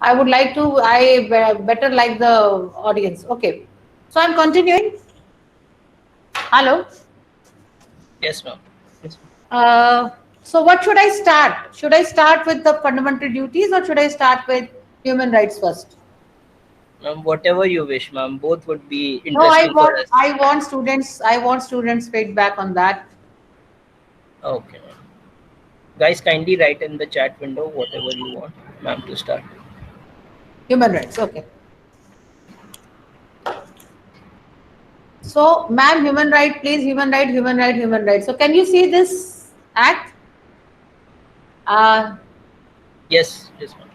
I would like to, better like the audience. Okay. So I'm continuing. Hello. Yes, ma'am. Yes, ma'am. Uh, so what should I start? Should I start with the fundamental duties or should I start with human rights first? Ma'am, whatever you wish, ma'am. Both would be No, interesting for us. I want students feedback on that. Okay, ma'am. Guys, kindly write in the chat window whatever you want, ma'am, to start. Human rights. Okay. So, ma'am, human right, please, human right, human right, human right. So, can you see this act? Uh, Yes, yes, ma'am.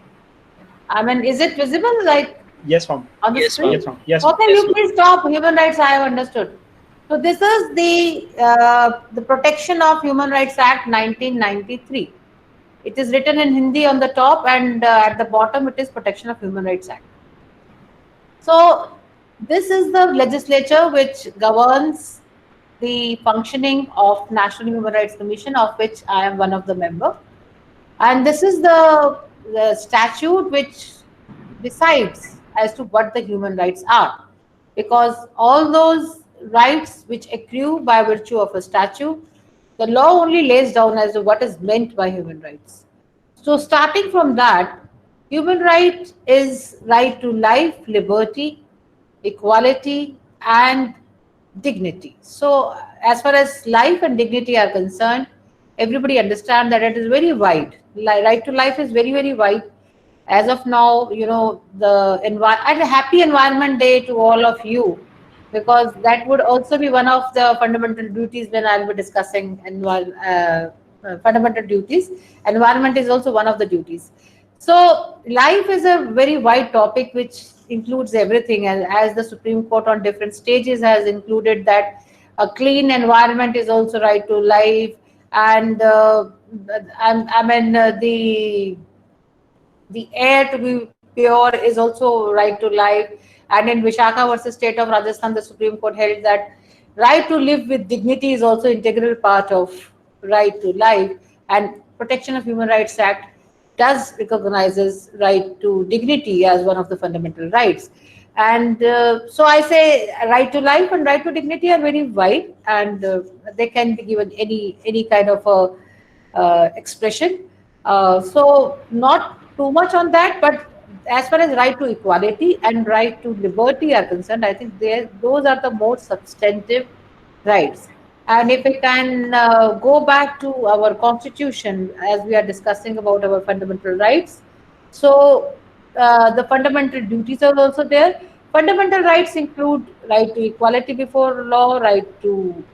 I mean, is it visible like Yes, ma'am. on the Yes, screen? ma'am. Yes, ma'am. Yes, ma'am. Okay, Yes, you ma'am. please stop. Human rights, I have understood. So, this is the Protection of Human Rights Act 1993. It is written in Hindi on the top, and at the bottom it is Protection of Human Rights Act. So, this is the legislature which governs the functioning of National Human Rights Commission, of which I am one of the member. And this is the statute which decides as to what the human rights are. Because all those rights which accrue by virtue of a statute, the law only lays down as to what is meant by human rights. So, starting from that, human right is right to life, liberty, equality, and dignity. So, as far as life and dignity are concerned, everybody understand that it is very wide. Right to life is very, very wide. As of now, and a happy environment day to all of you, because that would also be one of the fundamental duties when I'll be discussing fundamental duties. Environment is also one of the duties. So life is a very wide topic which includes everything, and as the Supreme Court on different stages has included that a clean environment is also right to life, and I mean the air to be pure is also right to life. And in Vishaka versus State of Rajasthan, the Supreme Court held that right to live with dignity is also integral part of right to life. And Protection of Human Rights Act does recognizes right to dignity as one of the fundamental rights. And so I say right to life and right to dignity are very wide, and they can be given any kind of a expression. So not too much on that, but as far as right to equality and right to liberty are concerned, I think those are the most substantive rights. And if we can go back to our constitution as we are discussing about our fundamental rights, so the fundamental duties are also there. Fundamental rights include right to equality before law, right to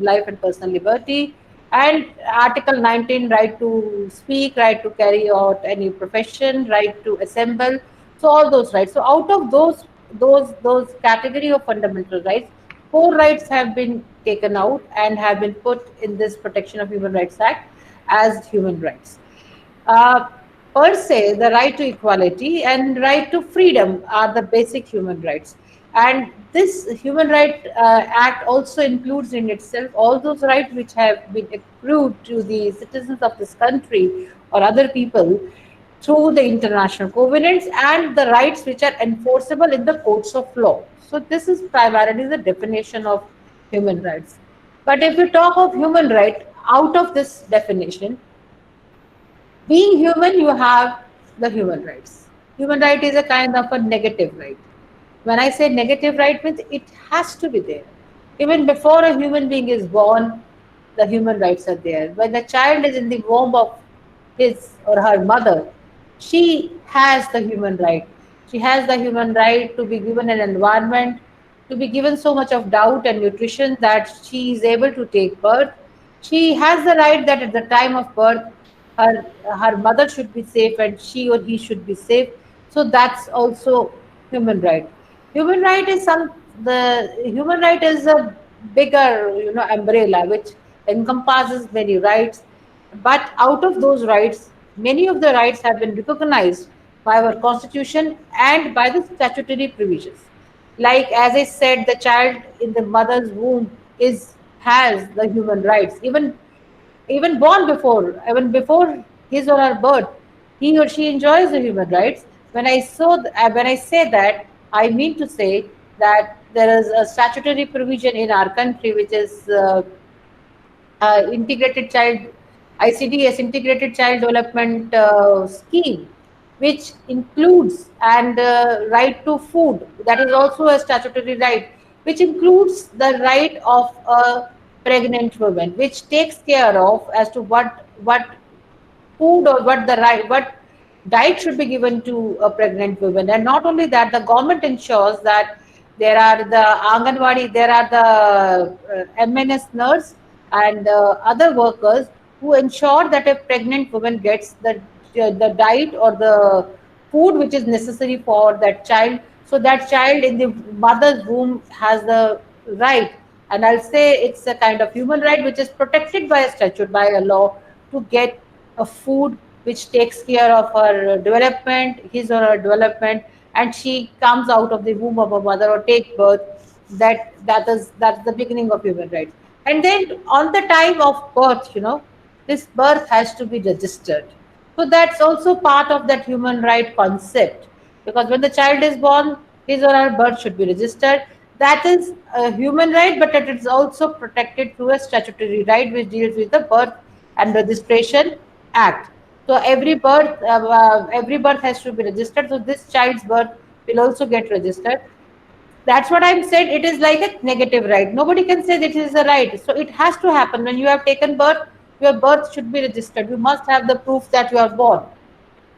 life and personal liberty, and Article 19, right to speak, right to carry out any profession, right to assemble. So all those rights. So out of those category of fundamental rights, four rights have been taken out and have been put in this Protection of Human Rights Act as human rights. Uh, Per se, the right to equality and right to freedom are the basic human rights. And this Human Right Act also includes in itself all those rights which have been accrued to the citizens of this country or other people through the international covenants, and the rights which are enforceable in the courts of law. So this is primarily the definition of human rights. But if we talk of human right, out of this definition, being human, you have the human rights. Human right is a kind of a negative right. When I say negative right, means it has to be there. Even before a human being is born, the human rights are there. When the child is in the womb of his or her mother, she has the human right. She has the human right to be given an environment, to be given so much of doubt and nutrition that she is able to take birth. She has the right that at the time of birth, her her mother should be safe and she or he should be safe. So that's also human right. Human right is the human right is a bigger umbrella which encompasses many rights, but out of those rights, many of the rights have been recognized by our constitution and by the statutory provisions. Like as I said, the child in the mother's womb is has the human rights. Even before his or her birth, he or she enjoys the human rights. when I say that, I mean to say that there is a statutory provision in our country which is integrated child ICDS, integrated child development scheme, which includes and right to food. That is also a statutory right, which includes the right of a pregnant woman, which takes care of as to what food or what diet should be given to a pregnant woman. And not only that, the government ensures that there are the Anganwadi, there are the MNS nurse and other workers who ensure that a pregnant woman gets the diet or the food which is necessary for that child. So that child in the mother's womb has the right, and I'll say it's a kind of human right which is protected by a statute, by a law, to get a food which takes care of her development, his or her development, and she comes out of the womb of a mother or take birth. That's the beginning of human rights. And then on the time of birth, this birth has to be registered. So that's also part of that human right concept, because when the child is born, his or her birth should be registered. That is a human right, but it is also protected through a statutory right which deals with the Birth and Registration Act. So every birth has to be registered. So this child's birth will also get registered. That's what I'm saying. It is like a negative right. Nobody can say that it is a right. So it has to happen. When you have taken birth, your birth should be registered. You must have the proof that you are born.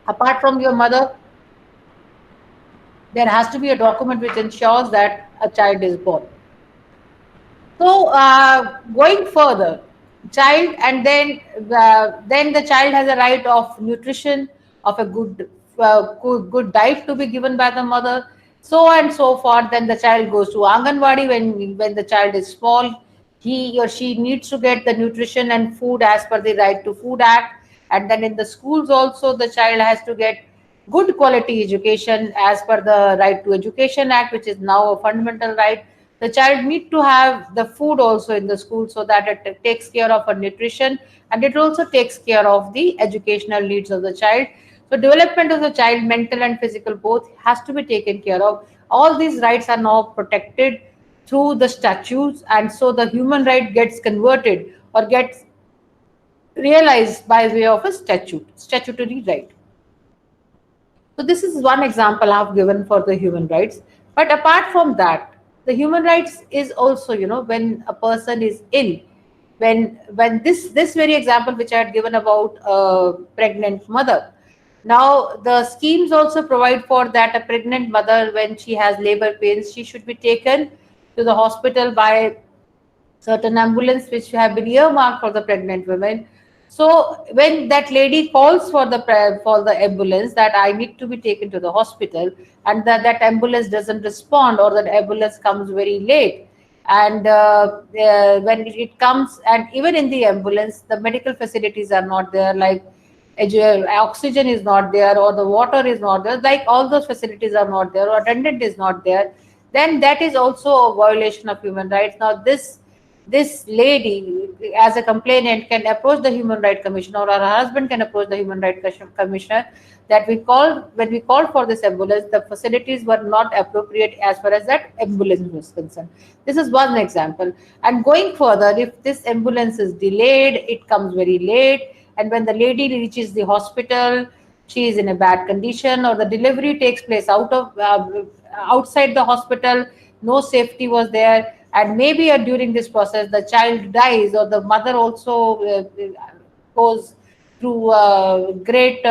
Apart from your mother, there has to be a document which ensures that a child is born. So going further, child, and then the child has a right of nutrition, of a good diet to be given by the mother, so on and so forth. Then the child goes to Anganwadi when the child is small. He or she needs to get the nutrition and food as per the Right to Food Act. And then in the schools also, the child has to get good quality education as per the Right to Education Act, which is now a fundamental right. The child need to have the food also in the school, so that it takes care of her nutrition, and it also takes care of the educational needs of the child. So development of the child, mental and physical both, has to be taken care of. All these rights are now protected through the statutes, and so the human right gets converted or gets realized by way of a statutory right. So this is one example I've given for the human rights. But apart from that, the human rights is also, when a person is ill, when this very example which I had given about a pregnant mother. Now the schemes also provide for that a pregnant mother, when she has labor pains, she should be taken to the hospital by certain ambulance which have been earmarked for the pregnant women. So when that lady calls for the ambulance, that I need to be taken to the hospital, and that ambulance doesn't respond, or that ambulance comes very late, and when it comes, and even in the ambulance, the medical facilities are not there, like oxygen is not there, or the water is not there, like all those facilities are not there, or attendant is not there, then that is also a violation of human rights. Now this lady, as a complainant, can approach the Human Rights Commissioner, or her husband can approach the Human Rights Commissioner, that when we called for this ambulance, the facilities were not appropriate as far as that ambulance was concerned. This is one example. And going further, if this ambulance is delayed, it comes very late, and when the lady reaches the hospital, she is in a bad condition, or the delivery takes place outside the hospital, no safety was there, and maybe during this process the child dies, or the mother also goes through great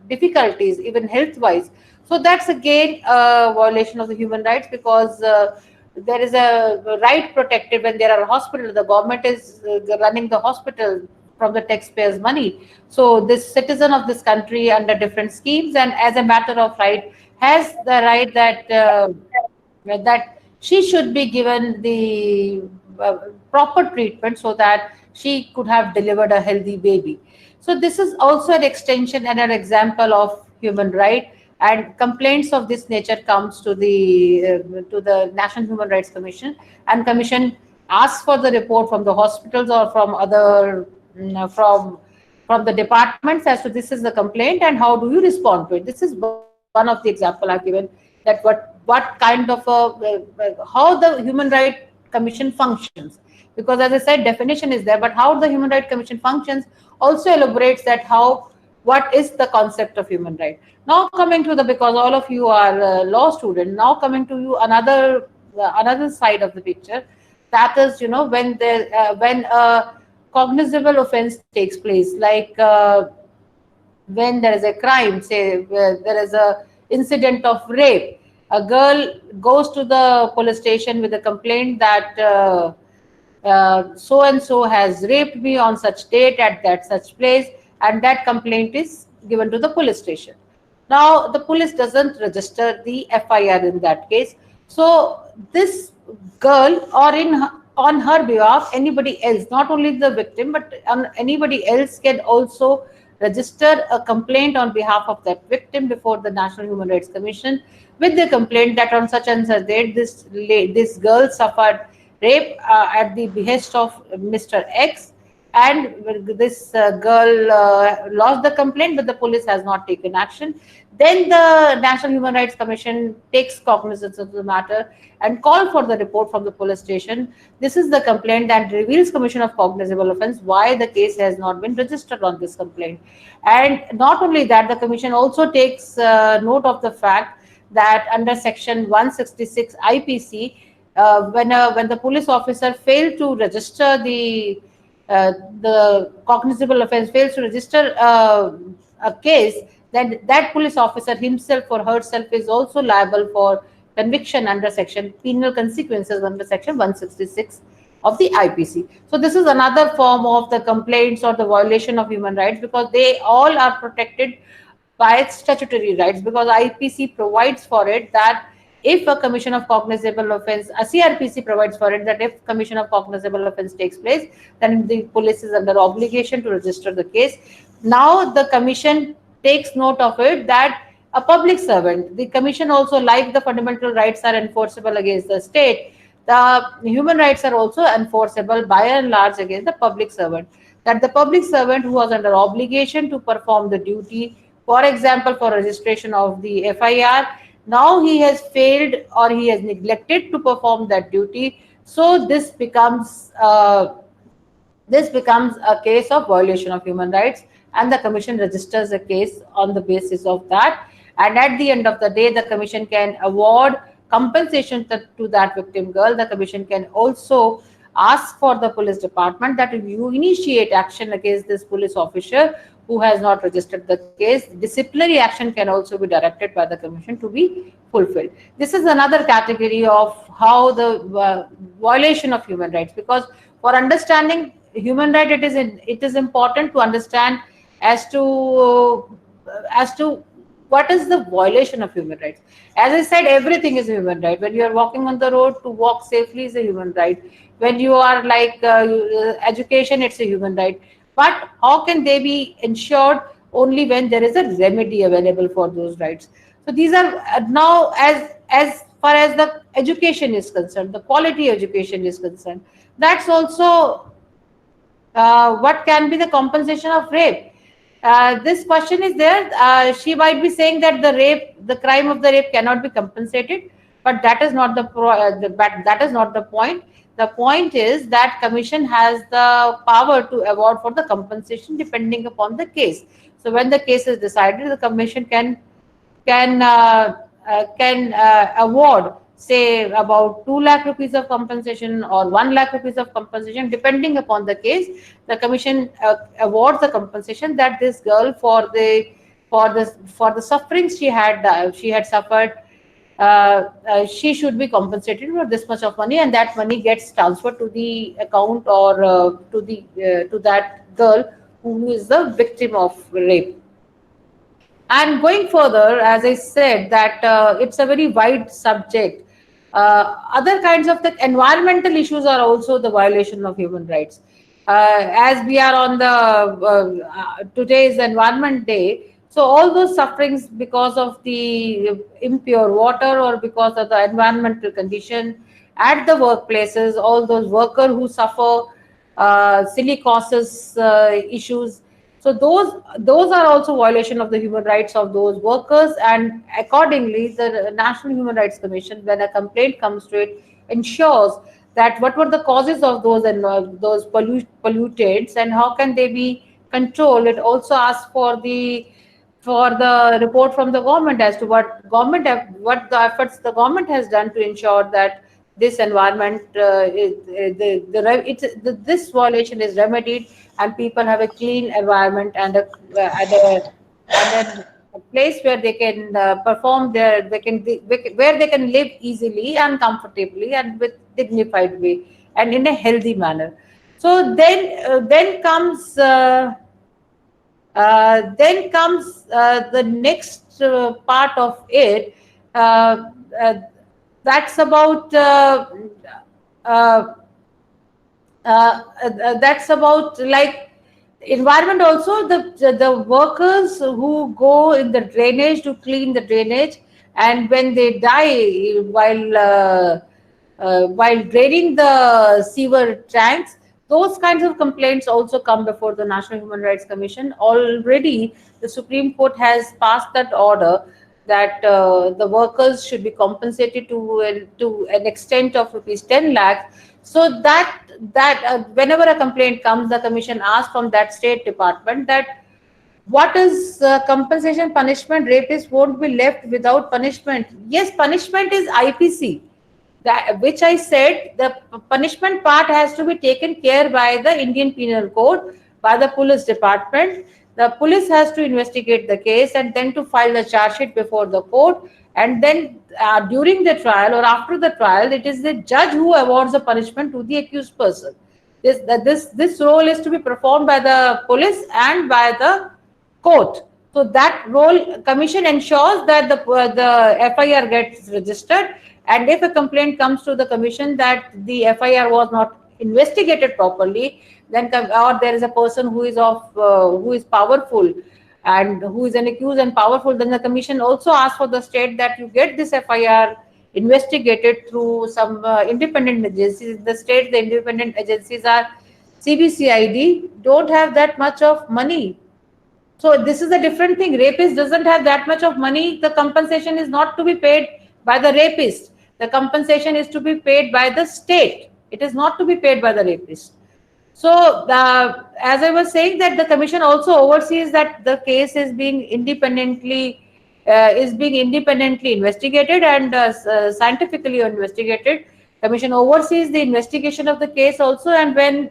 difficulties, even health wise. So that's again a violation of the human rights, because there is a right protected when there are hospitals. The government is running the hospital from the taxpayers' money. So this citizen of this country, under different schemes and as a matter of right, has the right that she should be given the proper treatment, so that she could have delivered a healthy baby. So this is also an extension and an example of human right. And complaints of this nature comes to the National Human Rights Commission, and commission asks for the report from the hospitals or from other from the departments as to this is the complaint and how do you respond to it. This is one one of the example I've given, that what kind of how the Human Rights Commission functions. Because as I said, definition is there, but how the Human Rights Commission functions also elaborates that how what is the concept of human right. Now coming to the, because all of you are law student, now coming to you another side of the picture, that is, when a cognizable offense takes place, like when there is a crime, say where there is a incident of rape, a girl goes to the police station with a complaint that so and so has raped me on such date at that such place, and that complaint is given to the police station. Now the police doesn't register the FIR in that case. So this girl, or on her behalf, anybody else, not only the victim but anybody else, can also register a complaint on behalf of that victim before the National Human Rights Commission, with the complaint that on such and such date this girl suffered rape at the behest of Mr. X, and this girl lost the complaint, but the police has not taken action. Then the National Human Rights Commission takes cognizance of the matter and call for the report from the police station. This is the complaint that reveals commission of cognizable offence, why the case has not been registered on this complaint. And not only that, the commission also takes note of the fact that under section 166 IPC, when the police officer failed to register the cognizable offence, fails to register a case, then that police officer himself or herself is also liable for conviction under section penal consequences under section 166 of the IPC. So this is another form of the complaints or the violation of human rights, because they all are protected by statutory rights, because IPC provides for it that if a commission of cognizable offence, a CRPC provides for it that if commission of cognizable offence takes place, then the police is under obligation to register the case. Now the commission takes note of it that a public servant, the commission also, like the fundamental rights are enforceable against the state, the human rights are also enforceable by and large against the public servant. That the public servant who was under obligation to perform the duty, for example, for registration of the FIR, now he has failed or he has neglected to perform that duty. So this becomes a case of violation of human rights, and the commission registers a case on the basis of that. And at the end of the day, the commission can award compensation to that victim girl. The commission can also ask for the police department that if you initiate action against this police officer who has not registered the case, disciplinary action can also be directed by the commission to be fulfilled. This is another category of how the violation of human rights, because for understanding human right, it is important to understand as to what is the violation of human rights. As I said, everything is a human right. When you are walking on the road, to walk safely is a human right. When you are like education, it's a human right. But how can they be ensured? Only when there is a remedy available for those rights. So these are now, as far as the education is concerned, the quality education is concerned, that's also what can be the compensation of rape. This question is there. She might be saying that the crime of the rape cannot be compensated, but that is not that is not the point. The point is that commission has the power to award for the compensation depending upon the case. So when the case is decided, the commission can award, say, about 2 lakh rupees of compensation or 1 lakh rupees of compensation, depending upon the case. The commission awards the compensation that this girl, for the sufferings she had suffered, she should be compensated for this much of money, and that money gets transferred to the account or to that girl who is the victim of rape. And going further, as I said, that it's a very wide subject. Other kinds of the environmental issues are also the violation of human rights. As we are on the today's Environment Day, so all those sufferings because of the impure water or because of the environmental condition at the workplaces, all those workers who suffer silicosis issues. So those are also violation of the human rights of those workers, and accordingly, the National Human Rights Commission, when a complaint comes to it, ensures that what were the causes of those and those pollutants, and how can they be controlled. It also asks for the report from the government as to what the efforts the government has done to ensure that this environment this violation is remedied, and people have a clean environment and a place where they can perform their where they can live easily and comfortably and with dignified way and in a healthy manner. So then comes the next part of it. Uh, uh, that's about uh, that's about like environment also. The workers who go in the drainage to clean the drainage, and when they die while draining the sewer tanks, those kinds of complaints also come before the National Human Rights Commission. Already the Supreme Court has passed that order that the workers should be compensated to an extent of rupees 10 lakhs. So that whenever a complaint comes, the commission asks from that state department that what is compensation punishment. Rapists won't be left without punishment. Yes, punishment is IPC, that which I said the punishment part has to be taken care by the Indian Penal Code, by the police department. The police has to investigate the case and then to file the charge sheet before the court, and then during the trial or after the trial, it is the judge who awards the punishment to the accused person. This role is to be performed by the police and by the court. So that role commission ensures that the FIR gets registered, and if a complaint comes to the commission that the FIR was not investigated properly, then or there is a person who is powerful and who is an accused and powerful, then the commission also asks for the state that you get this FIR investigated through some independent agencies. The state, the independent agencies are CBCID, don't have that much of money. So this is a different thing. Rapist doesn't have that much of money. The compensation is not to be paid by the rapist. The compensation is to be paid by the state. It is not to be paid by the rapist. So, as I was saying, that the commission also oversees that the case is being independently investigated and scientifically investigated. Commission oversees the investigation of the case also, and when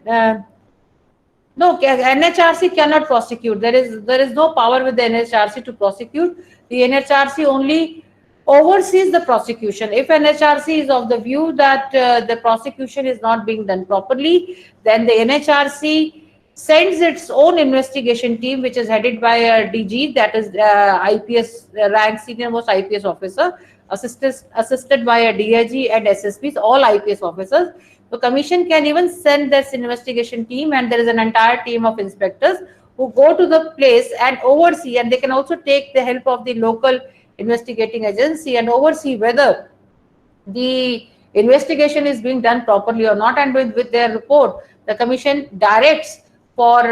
no, NHRC cannot prosecute. There is no power with the NHRC to prosecute. The NHRC only oversees the prosecution. If NHRC is of the view that the prosecution is not being done properly, then the NHRC sends its own investigation team, which is headed by a DG, that is IPS rank, senior most IPS officer, assisted by a DIG and SSPs, all IPS officers. The commission can even send this investigation team, and there is an entire team of inspectors who go to the place and oversee, and they can also take the help of the local investigating agency and oversee whether the investigation is being done properly or not. And with their report, the commission directs for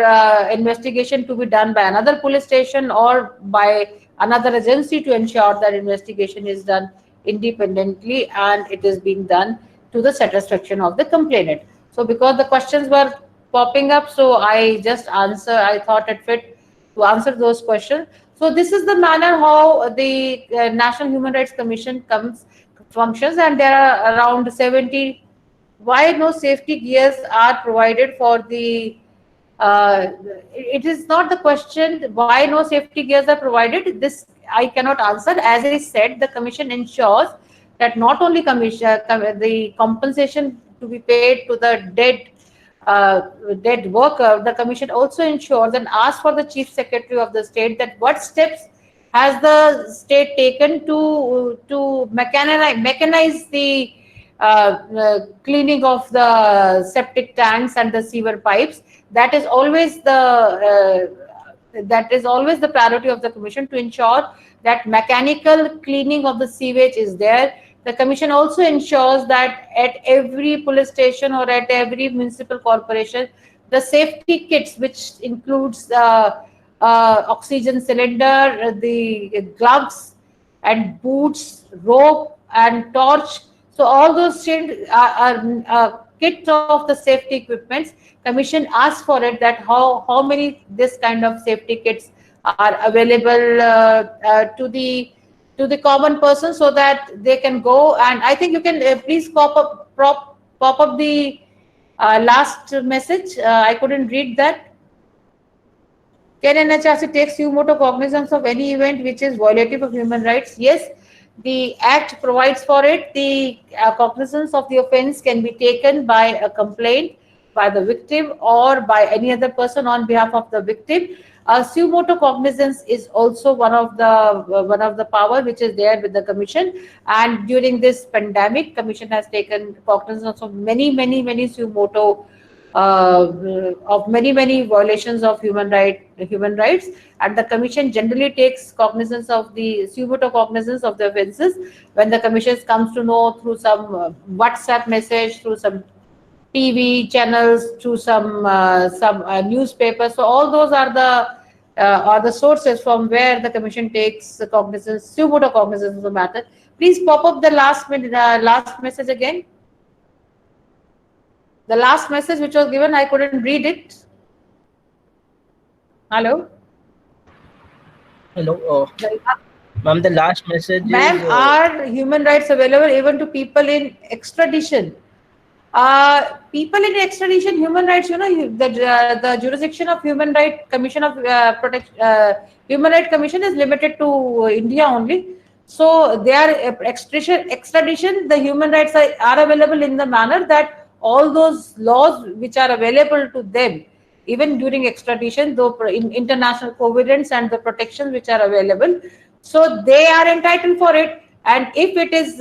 investigation to be done by another police station or by another agency to ensure that investigation is done independently and it is being done to the satisfaction of the complainant. So because the questions were popping up, so I thought it fit to answer those questions. So this is the manner how the National Human Rights Commission functions, and there are around 70. Why no safety gears are provided for the? It is not the question why no safety gears are provided. This I cannot answer. As I said, the commission ensures that not only the compensation to be paid to the dead worker, the commission also ensures and asks for the chief secretary of the state that what steps has the state taken to mechanize the cleaning of the septic tanks and the sewer pipes. That is always the priority of the commission, to ensure that mechanical cleaning of the sewage is there. The commission also ensures that at every police station or at every municipal corporation, the safety kits, which includes oxygen cylinder, the gloves and boots, rope and torch. So all those things are kit of the safety equipments. Commission asks for it that how many this kind of safety kits are available to the common person so that they can go. And I think you can please pop up the last message. I couldn't read that. Can NHRC take suo cognizance of any event which is violative of human rights? Yes, the Act provides for it. The cognizance of the offence can be taken by a complaint by the victim or by any other person on behalf of the victim. Suo cognizance is also one of the power which is there with the commission. And during this pandemic, commission has taken cognizance of many suo of many violations of human rights, and the commission generally takes cognizance of the suo cognizance of the offences when the commission comes to know through some WhatsApp message, through some TV channels, through some newspapers. So all those are the sources from where the commission takes cognizance, suo cognizance of the matter. Please pop up the last message again. The last message which was given, I couldn't read it. Hello? Hello. Ma'am, the last message Ma'am, is... are human rights available even to people in extradition? People in extradition, human rights, the jurisdiction of Human Rights Commission of Human Rights Commission is limited to India only. So their extradition, the human rights are available in the manner that all those laws which are available to them, even during extradition, though in international covenants and the protections which are available, so they are entitled for it. And if it is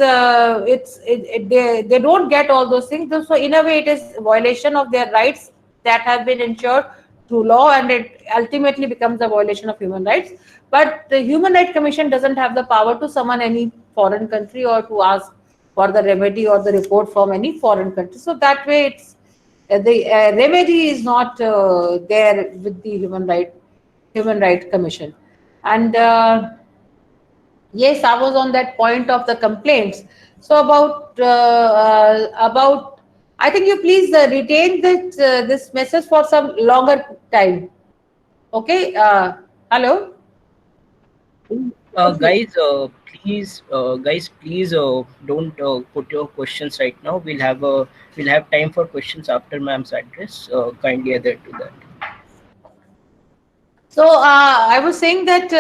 they don't get all those things, so in a way it is violation of their rights that have been ensured through law, and it ultimately becomes a violation of human rights. But the Human Rights Commission doesn't have the power to summon any foreign country or to ask for the remedy or the report from any foreign country. So that way it's the remedy is not there with the Human Rights Commission. And yes, I was on that point of the complaints. So about I think you please retain this message for some longer time. Okay. Hello. guys, please don't put your questions right now. We'll have time for questions after ma'am's address. Kindly adhere to that. So I was saying that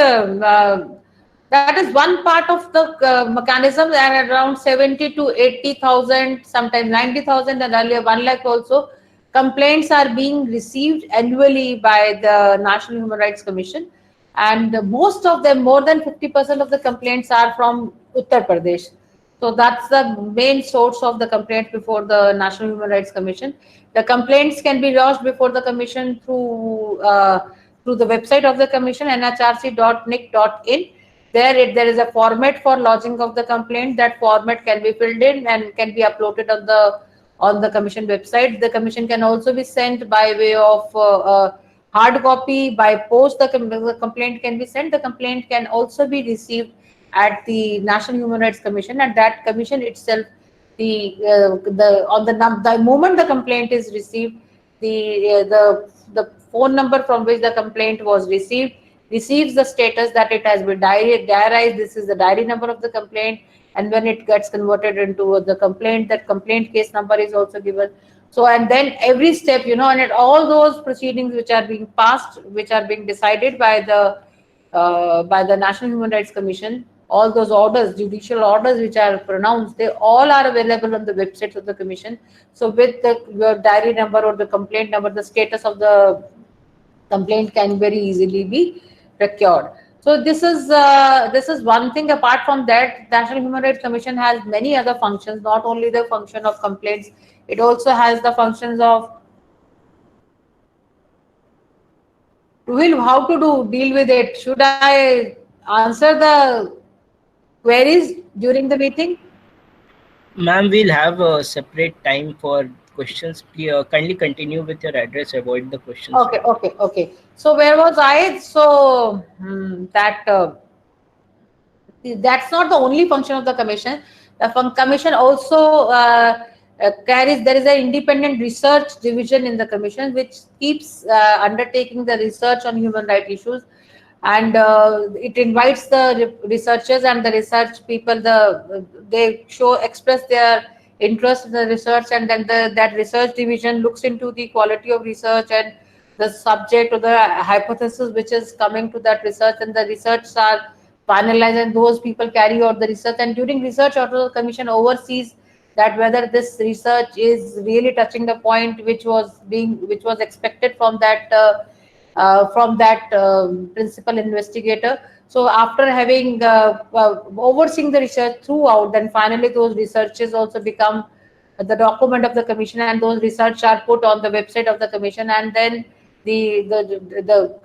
that is one part of the mechanism, and around 70 to 80,000, sometimes 90,000, and earlier 1 lakh also complaints are being received annually by the National Human Rights Commission, and most of them, more than 50% of the complaints are from Uttar Pradesh. So that's the main source of the complaint before the National Human Rights Commission. The complaints can be lodged before the commission through the website of the commission, nhrc.nic.in. There is a format for lodging of the complaint. That format can be filled in and can be uploaded on the commission website. The commission can also be sent by way of hard copy, by post. The complaint can be sent. The complaint can also be received at the National Human Rights Commission. At that commission itself, the moment the complaint is received, the phone number from which the complaint was received receives the status that it has been diarized. This is the diary number of the complaint, and when it gets converted into the complaint, that complaint case number is also given. So, and then every step, and at all those proceedings which are being passed, which are being decided by the National Human Rights Commission, all those orders, judicial orders which are pronounced, they all are available on the website of the commission. So with your diary number or the complaint number, the status of the complaint can very easily be procured. So this is one thing. Apart from that, National Human Rights Commission has many other functions, not only the function of complaints, it also has the functions of how to deal with it. Should I answer the queries during the meeting? Ma'am, we'll have a separate time for questions. Kindly continue with your address. Avoid the questions. Okay. So where was I? So that's not the only function of the commission. The commission also carries, there is an independent research division in the commission which keeps undertaking the research on human rights issues, and it invites the researchers and the research people, they express their interest in the research, and then that research division looks into the quality of research and the subject or the hypothesis which is coming to that research, and the research are finalized, and those people carry out the research. And during research, also the commission oversees that whether this research is really touching the point which was expected from that principal investigator. So after having overseeing the research throughout, then finally those researches also become the document of the commission, and those research are put on the website of the commission, and then the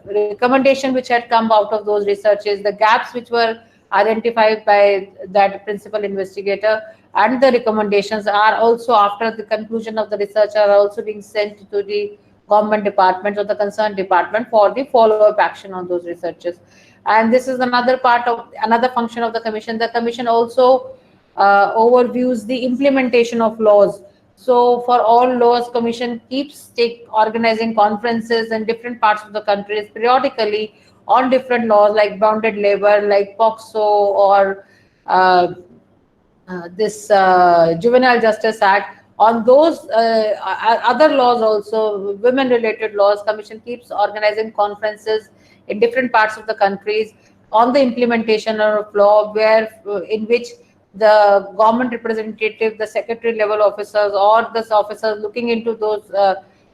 recommendation which had come out of those researches, the gaps which were identified by that principal investigator, and the recommendations are also, after the conclusion of the research, are also being sent to the government departments or the concerned department for the follow-up action on those researches. And this is another function of the commission. The commission also overviews the implementation of laws. So for all laws, commission keeps organizing conferences in different parts of the countries periodically on different laws like bounded labor, like POXO, or uh, this Juvenile Justice Act. On those other laws also, women related laws, commission keeps organizing conferences in different parts of the countries on the implementation of law, in which the government representative, the secretary level officers, or the officers looking into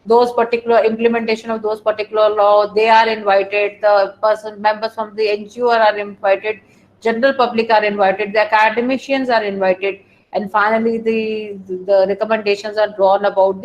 those particular implementation of those particular law, they are invited. The members from the NGO are invited, general public are invited, the academicians are invited, and finally the recommendations are drawn about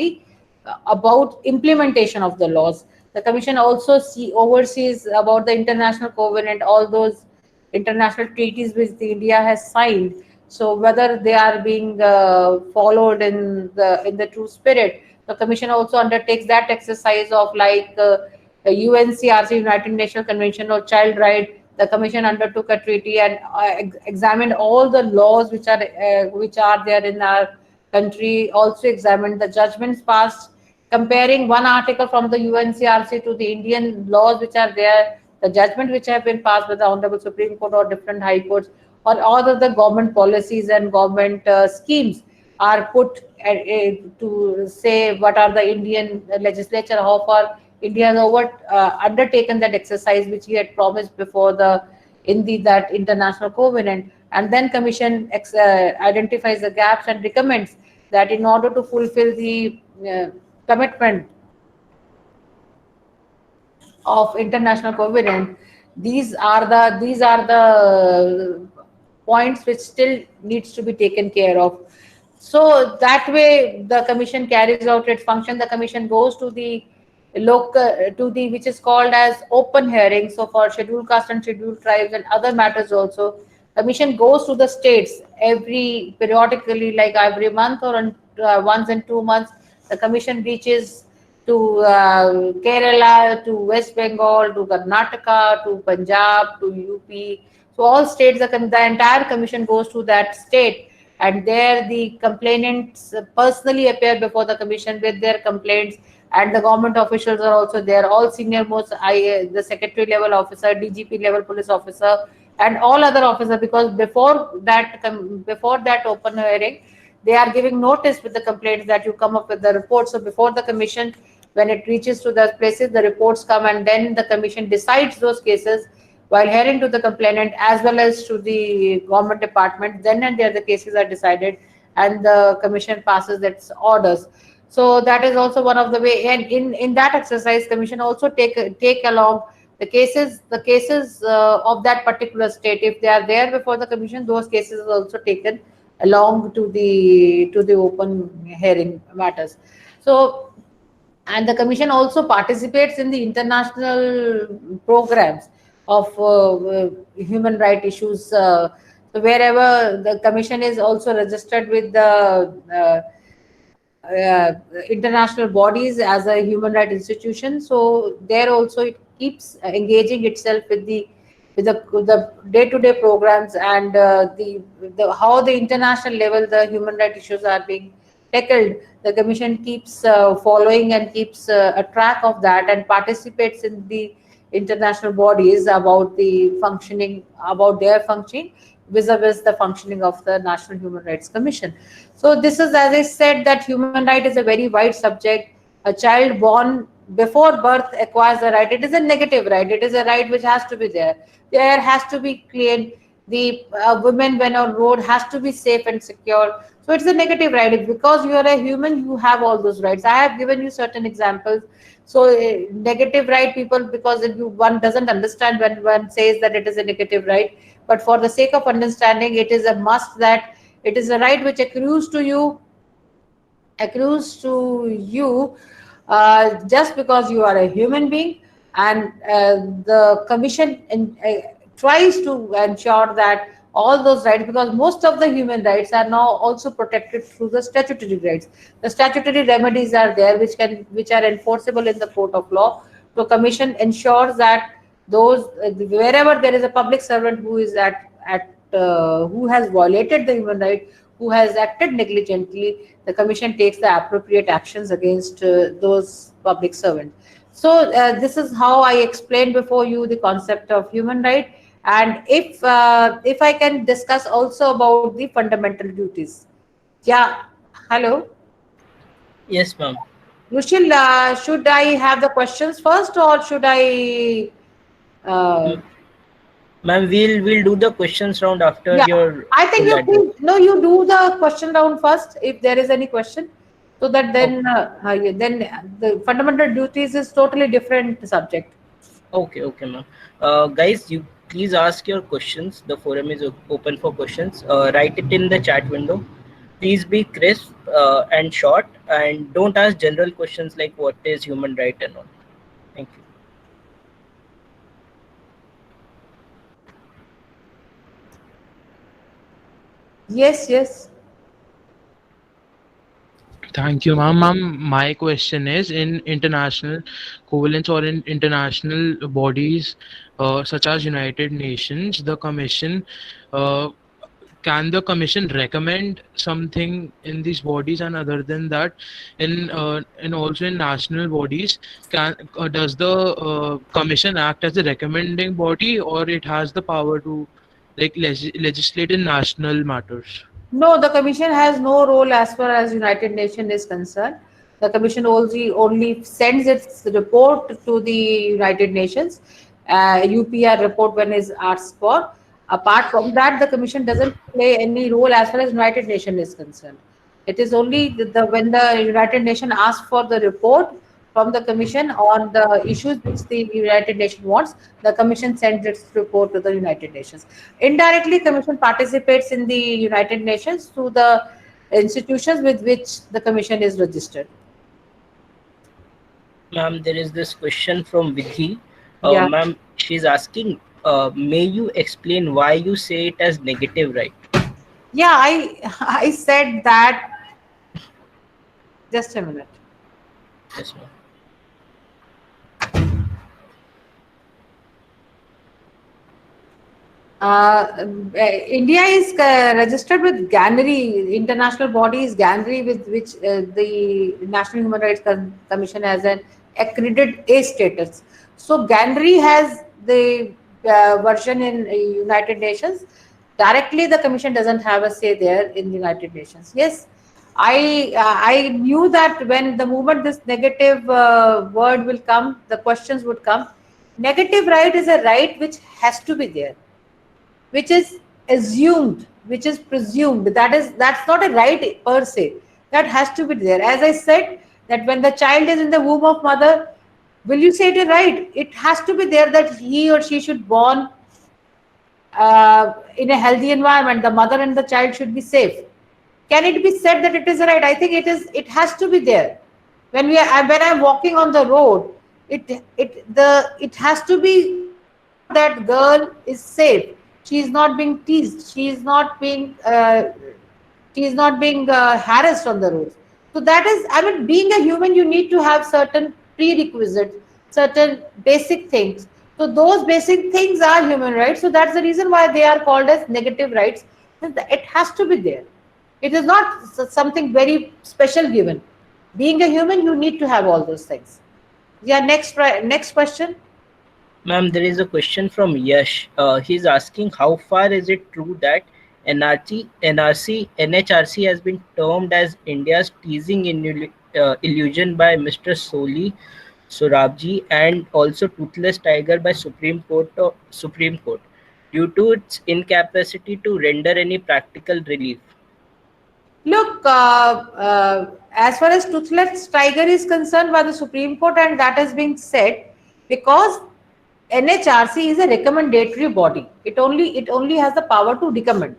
implementation of the laws. The commission also oversees about the international covenant, all those international treaties which the India has signed. So whether they are being followed in the true spirit. The commission also undertakes that exercise of, like, the UNCRC, United Nations Convention on Child Right. The commission undertook a treaty and examined all the laws which are there in our country. Also examined the judgments passed, comparing one article from the UNCRC to the Indian laws which are there, the judgment which have been passed by the Honorable Supreme Court or different high courts, or all of the government policies and government schemes are put to say what are the Indian legislature, how far India has undertaken that exercise which he had promised before that international covenant. And then commission identifies the gaps and recommends that in order to fulfill the commitment of international covenant, these are the points which still needs to be taken care of. So that way the commission carries out its function. The commission goes to the which is called as open hearing. So for scheduled caste and scheduled tribes and other matters also, commission goes to the states every periodically, like every month or once in 2 months. The commission reaches to Kerala, to West Bengal, to Karnataka, to Punjab, to UP. So all states, the entire commission goes to that state, and there the complainants personally appear before the commission with their complaints, and the government officials are also there, all senior most, the secretary level officer, DGP level police officer, and all other officers, because before that open hearing, they are giving notice with the complaints that you come up with the report. So before the commission, when it reaches to the places, the reports come, and then the commission decides those cases while hearing to the complainant as well as to the government department. Then and there the cases are decided, and the commission passes its orders. So that is also one of the way. And in that exercise, commission also take along the cases of that particular state. If they are there before the commission, those cases are also taken along to the open hearing matters. So, and the commission also participates in the international programs of human right issues. So wherever the commission is also registered with the uh, international bodies as a human rights institution. So there also it keeps engaging itself with the day-to-day programs and the how the international level the human rights issues are being tackled. The commission keeps following and keeps a track of that and participates in the international bodies about the functioning about their functioning vis-a-vis the functioning of the National Human Rights Commission. So this is, as I said, that human right is a very wide subject. A child born before birth acquires a right. It is a negative right. It is a right which has to be there. The air has to be clean. The women when on road has to be safe and secure. So it's a negative right. Because you are a human, you have all those rights. I have given you certain examples. So negative right people, because if one doesn't understand when one says that it is a negative right. But for the sake of understanding, it is a must that it is a right which accrues to you just because you are a human being, and the commission tries to ensure that all those rights, because most of the human rights are now also protected through the statutory rights. The statutory remedies are there which are enforceable in the court of law. So commission ensures that those wherever there is a public servant who is at who has violated the human right, who has acted negligently, the commission takes the appropriate actions against those public servants. So this is how I explained before you the concept of human right. And if I can discuss also about the fundamental duties. Yeah, hello. Yes, ma'am. Rushil, should I have the questions first or should I? Uh, Ma'am, we'll do the questions round after Yeah, your I think full you address. no, you do the question round first if there is any question, so that Okay, then the fundamental duties is totally different subject. okay, ma'am. Guys, you please ask your questions. The forum is open for questions. Write it in the chat window. Please be crisp and short, and don't ask general questions like what is human right and all. Thank you. Yes, yes. Thank you, ma'am. Ma'am, my question is in international covalence or in international bodies such as United Nations, the Commission, uh, can the Commission recommend something in these bodies, and other than that, in also in national bodies, can does the Commission act as a recommending body, or it has the power to like legislate in national matters? No, the commission has no role as far as United Nations is concerned. The commission only sends its report to the United Nations, UPR report when is asked for. Apart from that, the commission doesn't play any role as far as United Nations is concerned. It is only when the United Nations asks for the report from the commission on the issues which the United Nations wants, the commission sends its report to the United Nations. Indirectly, commission participates in the United Nations through the institutions with which the commission is registered. Ma'am, there is this question from Vidhi. Yeah, Ma'am, she's asking, may you explain why you say it as negative right? yeah. I said that. Just a minute. Yes, ma'am. India is registered with GANRI, international body is GANRI, with which the National Human Rights Commission has an accredited A status. So GANRI has the version in United Nations. Directly, the Commission doesn't have a say there in the United Nations. Yes, I knew that when the moment this negative word will come, the questions would come. Negative right is a right which has to be there, which is assumed, which is presumed. That's not a right per se. That has to be there. As I said, that when the child is in the womb of mother, will you say it a right? It has to be there that he or she should born in a healthy environment. The mother and the child should be safe. Can it be said that it is a right? I think it is. It has to be there. When I'm walking on the road, it has to be that girl is safe. She is not being teased. She is not being harassed on the roads. So that is, I mean, being a human, you need to have certain prerequisites, certain basic things. So those basic things are human rights. So that's the reason why they are called as negative rights. It has to be there. It is not something very special given. Being a human, you need to have all those things. Yeah, next question. Ma'am, there is a question from Yash. He's asking how far is it true that NHRC has been termed as India's teasing illusion by Mr. Soli Sorabji and also Toothless Tiger by Supreme Court due to its incapacity to render any practical relief. Look, as far as Toothless Tiger is concerned by the Supreme Court, and that has been said, because NHRC is a recommendatory body. It only has the power to recommend.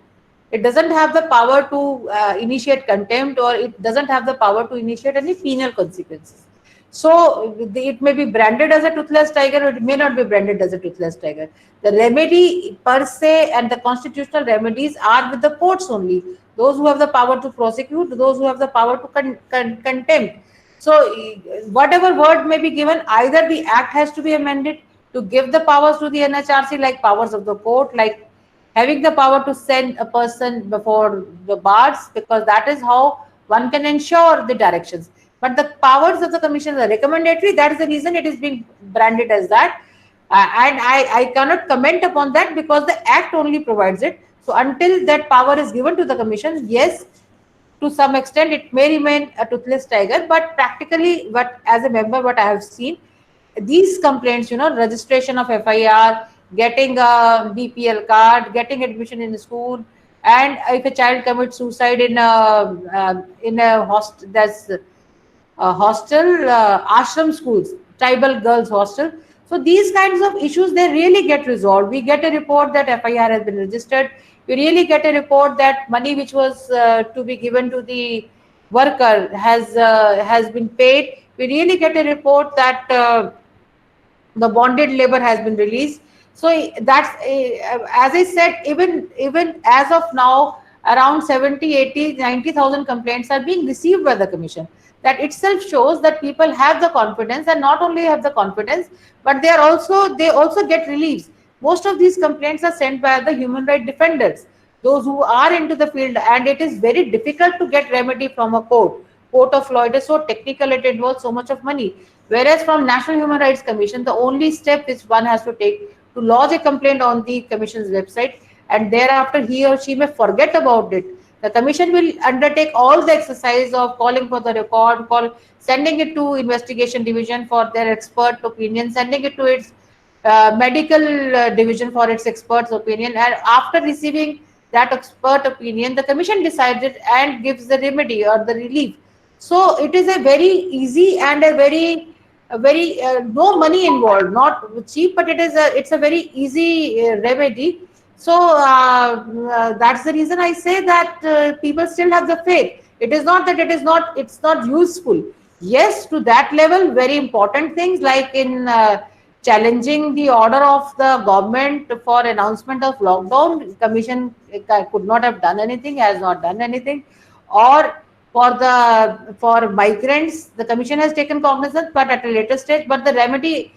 It doesn't have the power to initiate contempt, or it doesn't have the power to initiate any penal consequences. So it may be branded as a toothless tiger, or it may not be branded as a toothless tiger. The remedy per se and the constitutional remedies are with the courts only. Those who have the power to prosecute, those who have the power to contempt. So whatever word may be given, either the act has to be amended to give the powers to the NHRC, like powers of the court, like having the power to send a person before the bars, because that is how one can ensure the directions. But the powers of the commission are recommendatory. That is the reason it is being branded as that. And I cannot comment upon that because the act only provides it. So until that power is given to the commission, yes, to some extent it may remain a toothless tiger. But practically, what as a member, what I have seen, these complaints, registration of FIR, getting a BPL card, getting admission in school, and if a child commits suicide in a hostel, that's hostel, ashram schools, tribal girls hostel. So these kinds of issues, they really get resolved. We get a report that FIR has been registered. We really get a report that money which was to be given to the worker has been paid. We really get a report that the bonded labor has been released. So that's as I said, even as of now, around 70, 80, 90,000 complaints are being received by the commission. That itself shows that people have the confidence, and not only have the confidence, but they also get reliefs. Most of these complaints are sent by the human rights defenders, those who are into the field, and it is very difficult to get remedy from a court of law. It is so technical, it involves so much of money. Whereas from National Human Rights Commission, the only step which one has to take to lodge a complaint on the commission's website, and thereafter he or she may forget about it. The commission will undertake all the exercise of calling for the record, sending it to investigation division for their expert opinion, sending it to its medical division for its expert's opinion, and after receiving that expert opinion, the commission decides it and gives the remedy or the relief. So it is a very easy and a very no money involved, not cheap, but it's a very easy remedy. So that's the reason I say that people still have the faith. It is not that it's not useful. Yes, to that level, very important things like in challenging the order of the government for announcement of lockdown, commission could not have done anything, has not done anything. Or for migrants, the commission has taken cognizance, but at a later stage. But the remedy,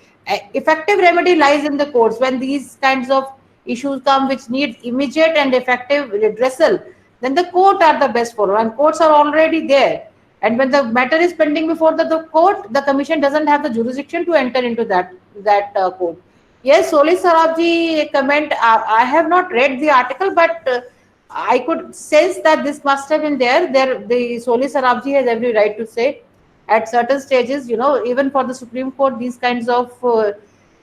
effective remedy, lies in the courts. When these kinds of issues come which need immediate and effective redressal, then the court are the best forum, and courts are already there. And when the matter is pending before the court, the commission doesn't have the jurisdiction to enter into that court. Yes, Soli Sarabji comment. I have not read the article, but I could sense that this must have been there. The Soli Sarabji has every right to say at certain stages, even for the Supreme Court, these kinds of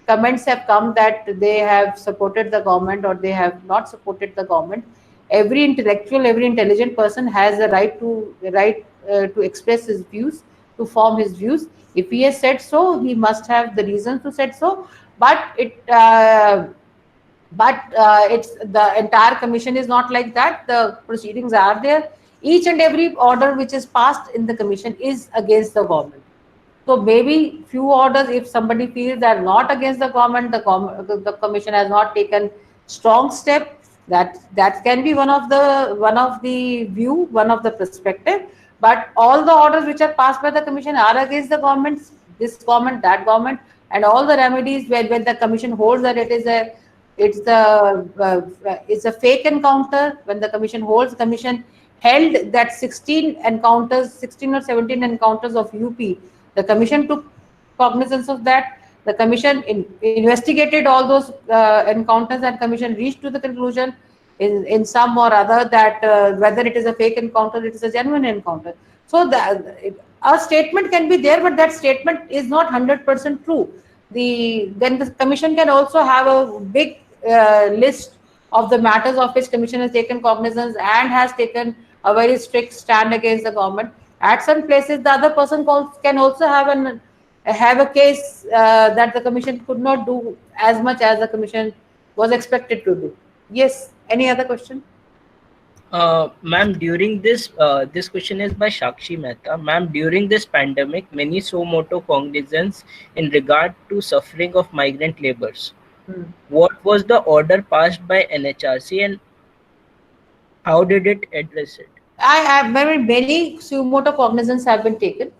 comments have come that they have supported the government or they have not supported the government. Every intellectual, every intelligent person has a right to express his views, to form his views. If he has said so, he must have the reasons to say so. But it's the entire commission is not like that. The proceedings are there. Each and every order which is passed in the commission is against the government. So maybe few orders, if somebody feels they are not against the government, the commission has not taken strong step. That can be one of the view, one of the perspective. But all the orders which are passed by the commission are against the government, this government, that government, and all the remedies when the commission holds that it's a fake encounter. When the commission holds, the commission held that 16 encounters, 16 or 17 encounters of UP. The commission took cognizance of that. The commission investigated all those encounters, and commission reached to the conclusion in some or other that whether it is a fake encounter, it is a genuine encounter. So a statement can be there, but that statement is not 100% true. Then the commission can also have a big list of the matters of which commission has taken cognizance and has taken a very strict stand against the government. At some places, the other person can also have a case that the commission could not do as much as the commission was expected to do. Yes. Any other question? Ma'am, during this question is by Shakshi Mehta. Ma'am, during this pandemic, many suo motu cognizance in regard to suffering of migrant laborers. What was the order passed by NHRC and how did it address it? I have many suo motu cognizance have been taken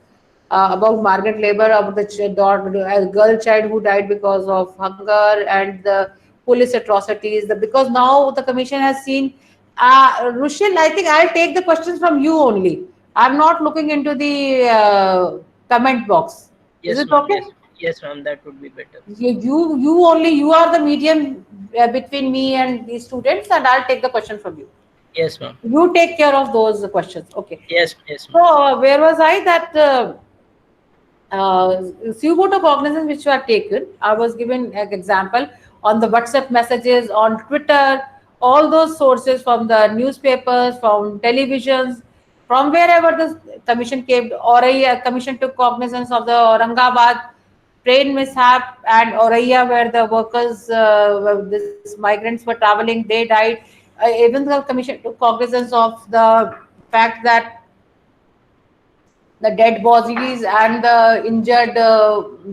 about migrant labor, about the girl child who died because of hunger and the police atrocities. Because now the commission has seen. Rushil, I think I'll take the questions from you only. I'm not looking into the comment box. Yes, Is it ma'am. okay? Yes, ma'am. That would be better. You are the medium between me and the students, and I'll take the question from you. Yes, ma'am. You take care of those questions. Okay. Yes, ma'am. So where was I? That suo motu cognizance which were taken. I was given an example on the WhatsApp messages, on Twitter, all those sources from the newspapers, from televisions, from wherever the commission came. Auraiya commission took cognizance of the Aurangabad train mishap and Auraiya, where the workers, these migrants were traveling, they died. Even the commission took cognizance of the fact that the dead bodies and the injured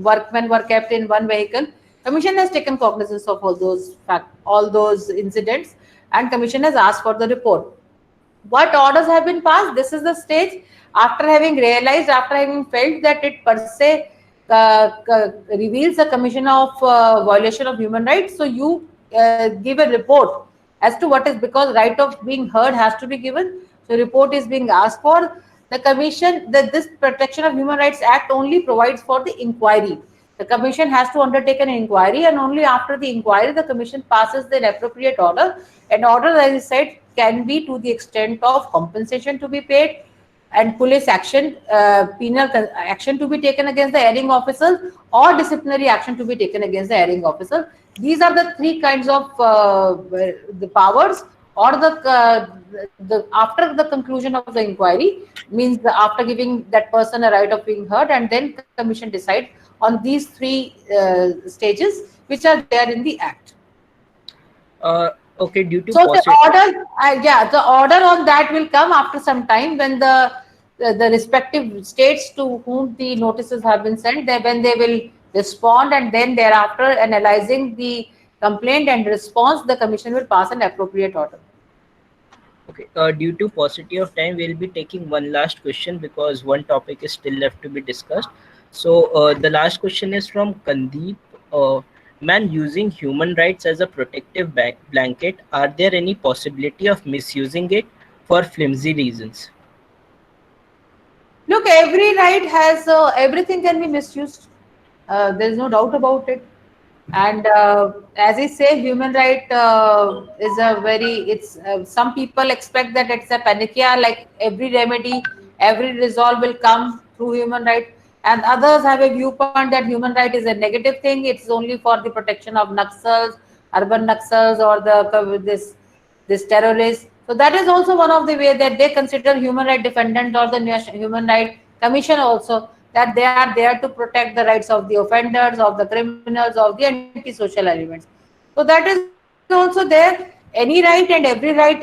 workmen were kept in one vehicle. Commission has taken cognizance of all those incidents, and commission has asked for the report. What orders have been passed? This is the stage after having realized, after having felt that it per se reveals a commission of violation of human rights. So you give a report as to what is, because right of being heard has to be given. So report is being asked for. The commission, this Protection of Human Rights Act only provides for the inquiry. The commission has to undertake an inquiry, and only after the inquiry the commission passes the appropriate order. An order, as I said, can be to the extent of compensation to be paid and police action, penal action to be taken against the erring officers, or disciplinary action to be taken against the erring officer. These are the three kinds of the powers, or after the conclusion of the inquiry, means after giving that person a right of being heard, and then commission decide on these three stages which are there in the act. Okay, due to so the order on that will come after some time when the respective states to whom the notices have been sent, when they will respond, and then thereafter analyzing the complaint and response, the commission will pass an appropriate order. Okay, due to paucity of time, we'll be taking one last question because one topic is still left to be discussed. So the last question is from Kandeep. Man, using human rights as a protective blanket, are there any possibility of misusing it for flimsy reasons? Look, every right has, everything can be misused. There's no doubt about it. And as I say, human right is a very, some people expect that it's a panacea, like every remedy, every resolve will come through human right. And others have a viewpoint that human right is a negative thing. It's only for the protection of Naxals, urban Naxals, or this terrorists. So that is also one of the way that they consider human right defendant or the human right commission also, that they are there to protect the rights of the offenders, of the criminals, of the anti-social elements. So that is also there. Any right and every right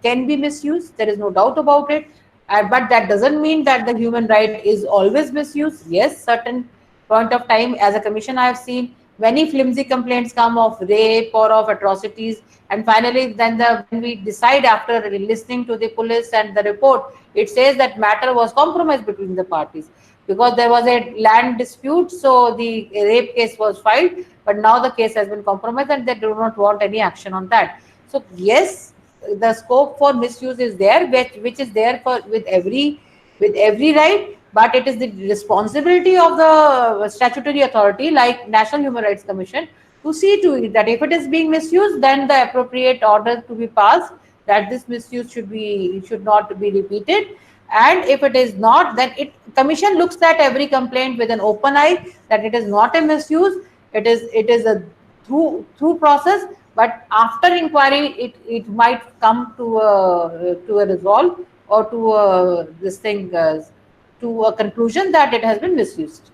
can be misused. There is no doubt about it. But that doesn't mean that the human right is always misused. Yes, certain point of time, as a commission I have seen, many flimsy complaints come of rape or of atrocities, and finally then when we decide after listening to the police and the report, it says that matter was compromised between the parties because there was a land dispute, so the rape case was filed, but now the case has been compromised and they do not want any action on that. So yes, the scope for misuse is there, which is there for with every right, but it is the responsibility of the statutory authority like National Human Rights Commission to see to it that if it is being misused, then the appropriate order to be passed that this misuse should not be repeated. And if it is not, then it commission looks at every complaint with an open eye that it is not a misuse, it is a through process, but after inquiry it might come to a resolve or to this thing to a conclusion that it has been misused.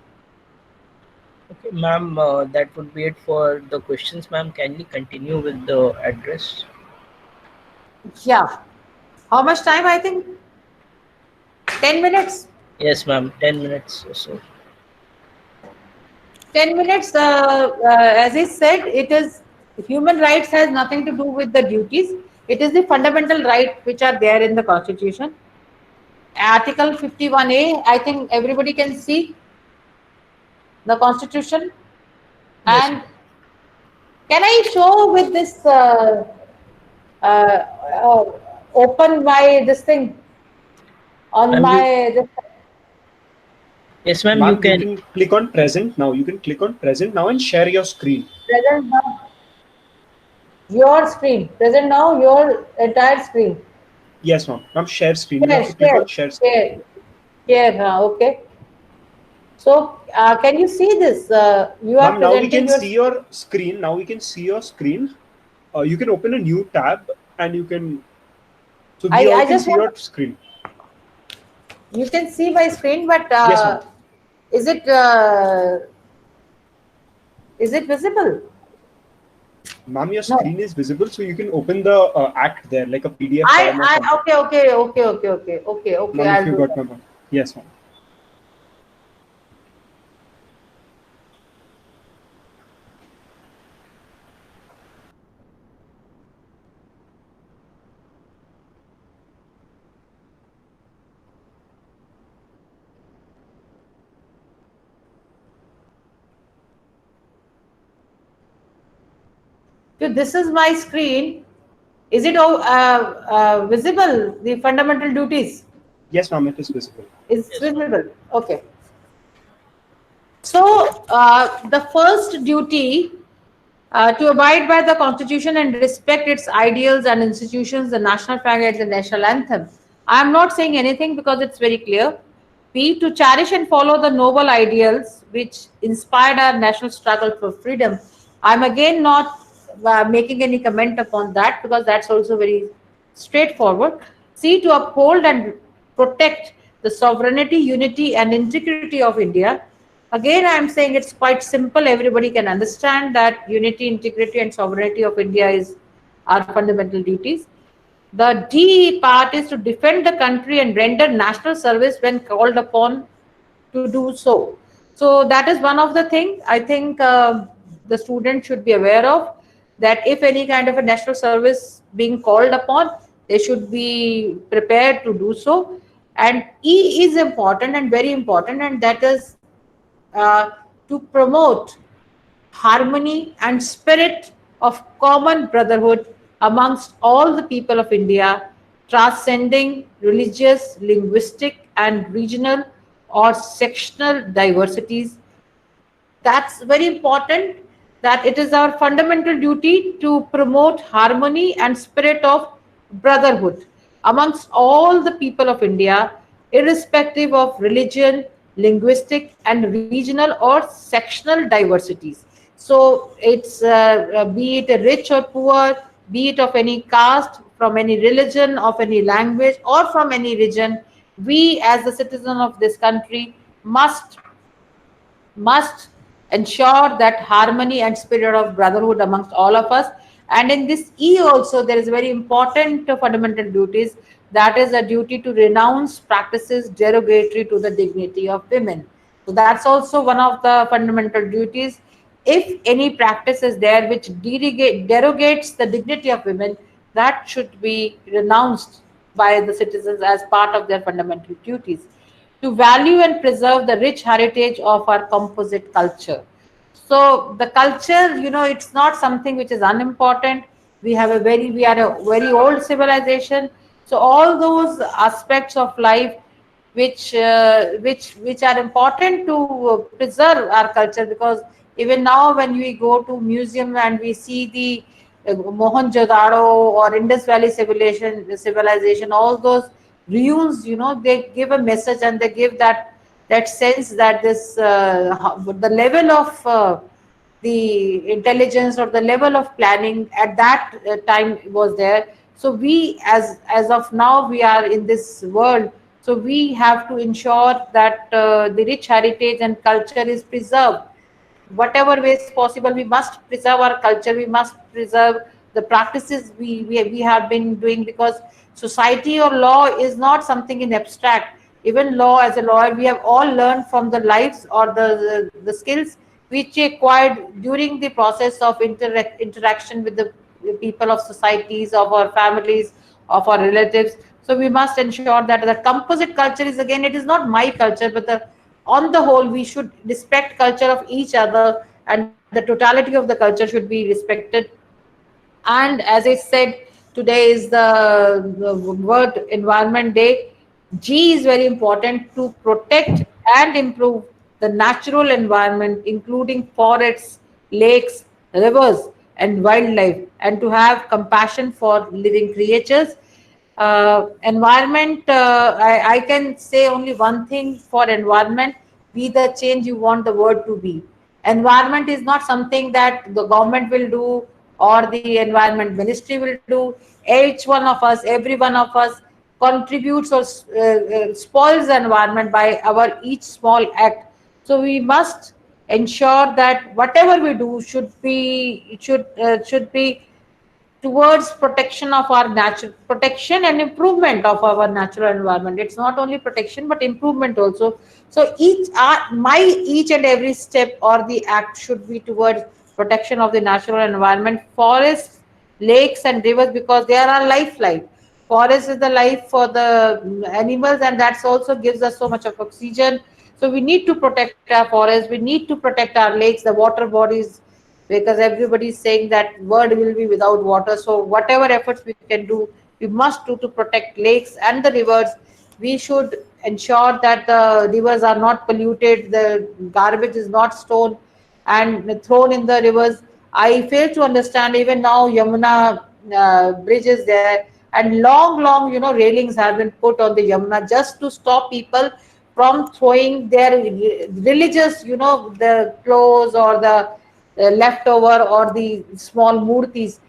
Okay, ma'am, that would be it for the questions, ma'am. Can we continue with the address? Yeah. How much time? I think 10 minutes. Yes, ma'am, 10 minutes or so. 10 minutes, as I said, it is human rights has nothing to do with the duties. It is the fundamental right which are there in the Constitution. Article 51A, I think everybody can see the Constitution. Yes, And can I show with this open my this thing on Ma'am, my yes, ma'am, Ma'am, you can. click on present now. You can click on present now and share your screen. present now. Your screen. Present now your entire screen. Yes, ma'am. Ma'am, share screen. You Share, have to click on share screen. Okay. So, can you see this? You are Ma'am, now we presenting can see your screen. Now we can see your screen. You can open a new tab and you can. So we all I can just see want- your screen. You can see my screen, but Yes, ma'am. is it visible? Ma'am, your No. screen is visible, so you can open the act there, like a PDF form or something. Okay. Ma'am, I'll if you do got that. my ma'am. Yes, ma'am. So this is my screen. Is it visible? The fundamental duties. Yes, ma'am, it is visible. Is Yes, ma'am. visible. Okay. So the first duty to abide by the Constitution and respect its ideals and institutions, the national flag and the national anthem. I am not saying anything because it's very clear. B, to cherish and follow the noble ideals which inspired our national struggle for freedom. I'm again not making any comment upon that because that's also very straightforward. C, to uphold and protect the sovereignty, unity, and integrity of India. Again, I am saying it's quite simple. Everybody can understand that unity, integrity, and sovereignty of India is our fundamental duties. The D part is to defend the country and render national service when called upon to do so. So that is one of the things I think the student should be aware of, that if any kind of a national service being called upon, they should be prepared to do so. And E is important and very important, and that is to promote harmony and spirit of common brotherhood amongst all the people of India, transcending religious, linguistic, and regional or sectional diversities. That's very important, that it is our fundamental duty to promote harmony and spirit of brotherhood amongst all the people of India, irrespective of religion, linguistic, and regional or sectional diversities. So it's be it a rich or poor, be it of any caste, from any religion, of any language, or from any region, we as the citizen of this country must ensure that harmony and spirit of brotherhood amongst all of us. And in this E also, there is very important fundamental duties. That is a duty to renounce practices derogatory to the dignity of women. So that's also one of the fundamental duties, if any practice is there which derogates the dignity of women, that should be renounced by the citizens as part of their fundamental duties to value and preserve the rich heritage of our composite culture. So the culture, it's not something which is unimportant. We are a very old civilization. So all those aspects of life which are important to preserve our culture, because even now when we go to museum and we see the Mohenjo-daro or Indus Valley civilization, all those ruins, they give a message and they give that sense that the level of the intelligence or the level of planning at that time was there. So we, as of now, we are in this world, so we have to ensure that the rich heritage and culture is preserved. Whatever ways possible, we must preserve our culture, we must preserve the practices we have been doing, because society or law is not something in abstract. Even law, as a lawyer, we have all learned from the lives or the skills which we acquired during the process of interaction with the people of societies, of our families, of our relatives. So we must ensure that the composite culture is, again, it is not my culture, but on the whole, we should respect culture of each other, and the totality of the culture should be respected. And as I said, today is the World Environment Day. G is very important to protect and improve the natural environment, including forests, lakes, rivers, and wildlife, and to have compassion for living creatures. Environment, I can say only one thing for environment: be the change you want the world to be. Environment is not something that the government will do or the environment ministry will do. Each one of us, every one of us contributes or spoils the environment by our each small act. So we must ensure that whatever we do should be towards protection of our natural protection and improvement of our natural environment. It's not only protection but improvement also. So each and every step or the act should be towards protection of the natural environment, forests, lakes, and rivers, because they are our lifeline. Forest is the life for the animals, and that's also gives us so much of oxygen. So we need to protect our forests, we need to protect our lakes, the water bodies, because everybody is saying that world will be without water. So whatever efforts we can do, we must do to protect lakes and the rivers. We should ensure that the rivers are not polluted, the garbage is not stored and thrown in the rivers. I fail to understand, even now Yamuna bridge is there, and long railings have been put on the Yamuna just to stop people from throwing their religious, the clothes or the leftover or the small murtis.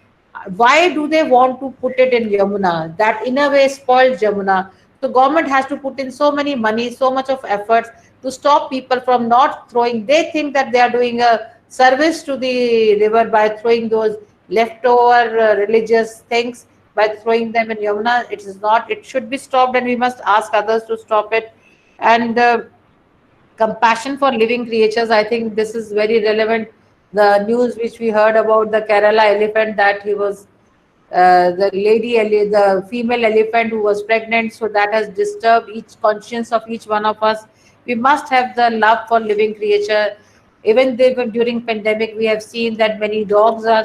Why do they want to put it in Yamuna? That in a way spoils Yamuna. So government has to put in so many money, so much of efforts to stop people from not throwing. They think that they are doing a service to the river by throwing those leftover religious things, by throwing them in Yamuna. It is not. It should be stopped, and we must ask others to stop it. And compassion for living creatures, I think this is very relevant. The news which we heard about the Kerala elephant, that he was the female elephant who was pregnant, so that has disturbed each conscience of each one of us. We must have the love for living creature. Even during pandemic, we have seen that many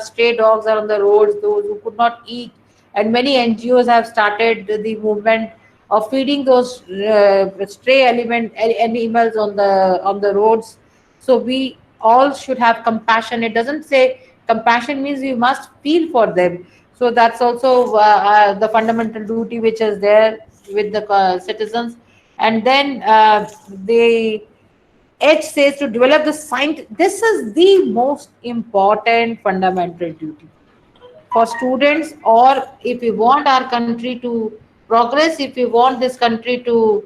stray dogs are on the roads, those who could not eat, and many NGOs have started the movement of feeding those stray animals on the roads. So we all should have compassion. It doesn't say compassion means you must feel for them. So that's also the fundamental duty which is there with the citizens. And then the H says to develop the science. This is the most important fundamental duty for students, or if we want our country to progress, if we want this country to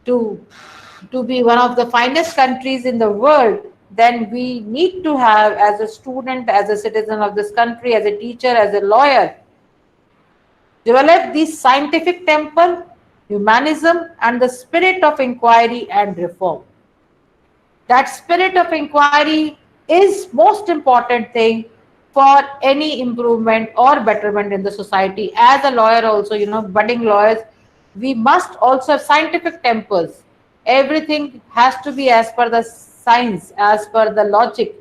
to be one of the finest countries in the world, then we need to have, as a student, as a citizen of this country, as a teacher, as a lawyer, develop the scientific temper, humanism, and the spirit of inquiry and reform. That spirit of inquiry is most important thing for any improvement or betterment in the society. As a lawyer also, budding lawyers, we must also have scientific tempers. Everything has to be as per the science, as per the logic.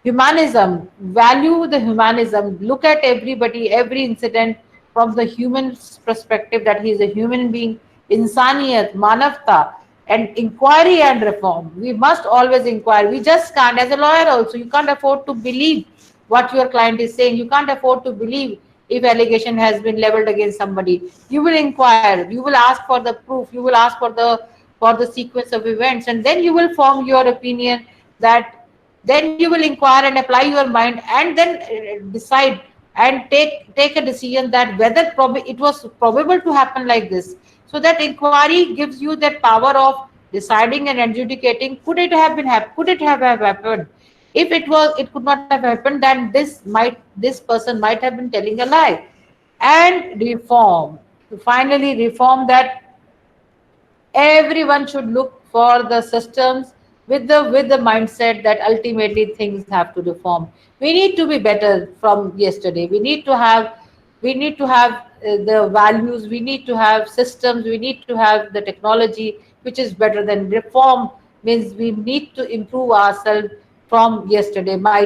Humanism, value the humanism, look at everybody, every incident from the human perspective, that he is a human being, insaniyat, manavta, and inquiry and reform. We must always inquire. We just can't, as a lawyer also, you can't afford to believe what your client is saying. You can't afford to believe if allegation has been leveled against somebody. You will inquire, you will ask for the proof, you will ask for the sequence of events, and then you will form your opinion. That then you will inquire and apply your mind, and then decide and take a decision that whether it was probable to happen like this. So that inquiry gives you that power of deciding and adjudicating, could it have been could it have happened. If it could not have happened, then this person might have been telling a lie. And reform, finally reform, that everyone should look for the systems with the mindset that ultimately things have to reform. We need to be better from yesterday. We need to have the values, we need to have systems, we need to have the technology which is better than reform. Means we need to improve ourselves from yesterday. My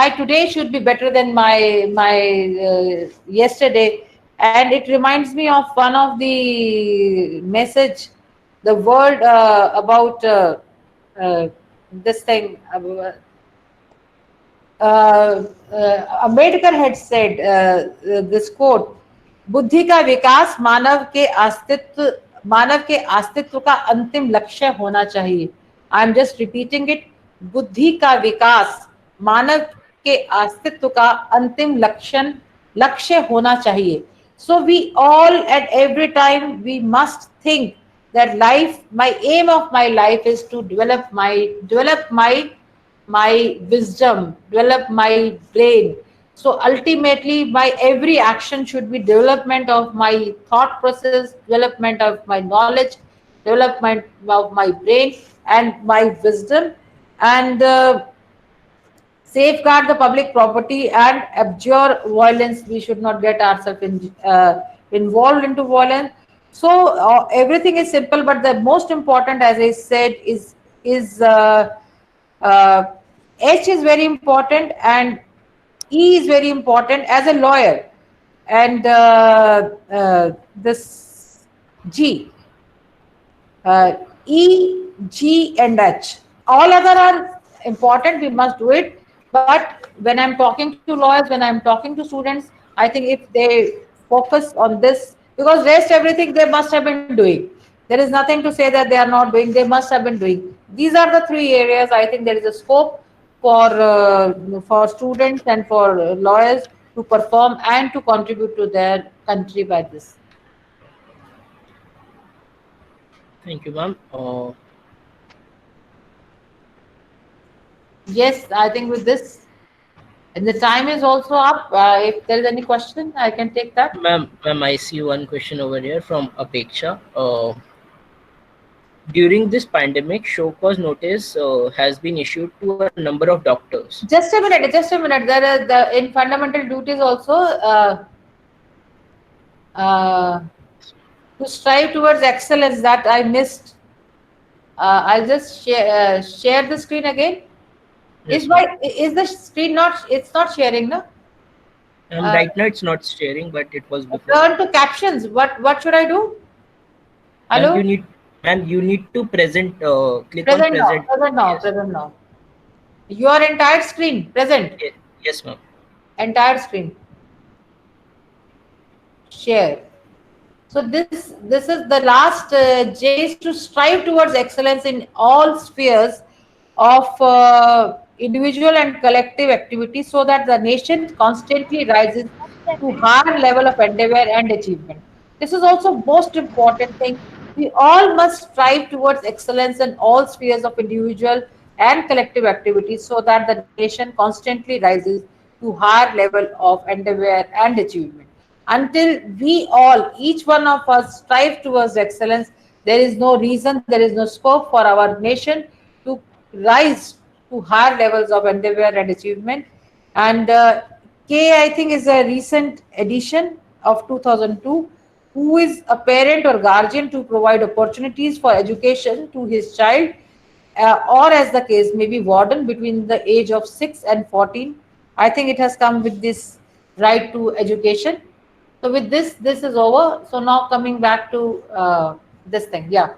today should be better than my yesterday. And it reminds me of one of the message, the word about uh, this thing. Ambedkar had said this quote, बुद्धि का विकास मानव के अस्तित्व का अंतिम लक्ष्य होना चाहिए. I am just repeating it. बुद्धि का विकास मानव के अस्तित्व का अंतिम लक्ष्य होना चाहिए. So we all at every time we must think that my aim of my life is to develop my wisdom, develop my brain. So ultimately, my every action should be development of my thought process, development of my knowledge, development of my brain and my wisdom, and safeguard the public property and abjure violence. We should not get ourselves involved into violence. So everything is simple, but the most important, as I said, is H is very important and E is very important as a lawyer, and this G, E, G, and H. All other are important. We must do it. But when I'm talking to lawyers, when I'm talking to students, I think if they focus on this, because rest everything they must have been doing. There is nothing to say that they are not doing. They must have been doing. These are the three areas I think there is a scope for students and for lawyers to perform and to contribute to their country by this. Thank you, ma'am. Yes, I think with this, and the time is also up. If there is any question, I can take that. Ma'am, I see one question over here from Apeksha. During this pandemic, show cause notice has been issued to a number of doctors. Just a minute. There are in fundamental duties also to strive towards excellence, that I missed. I'll just share the screen again. Yes, Is the screen not? It's not sharing, no? Right now it's not sharing, but it was before. Turn to captions. What should I do? Hello. You need to present. Click Present on present. now. Present now. Your entire screen present. Yes, ma'am. Entire screen. Share. So this is the last J is to strive towards excellence in all spheres of individual and collective activity, so that the nation constantly rises to higher level of endeavor and achievement. This is also most important thing. We all must strive towards excellence in all spheres of individual and collective activities, so that the nation constantly rises to higher level of endeavor and achievement. Until we all, each one of us, strive towards excellence, there is no reason, there is no scope for our nation rise to higher levels of endeavor and achievement. And K, I think, is a recent addition of 2002, who is a parent or guardian to provide opportunities for education to his child, or as the case may be, warden between the age of 6 and 14. I think it has come with this right to education. So with this is over. So now coming back to this thing. Yeah.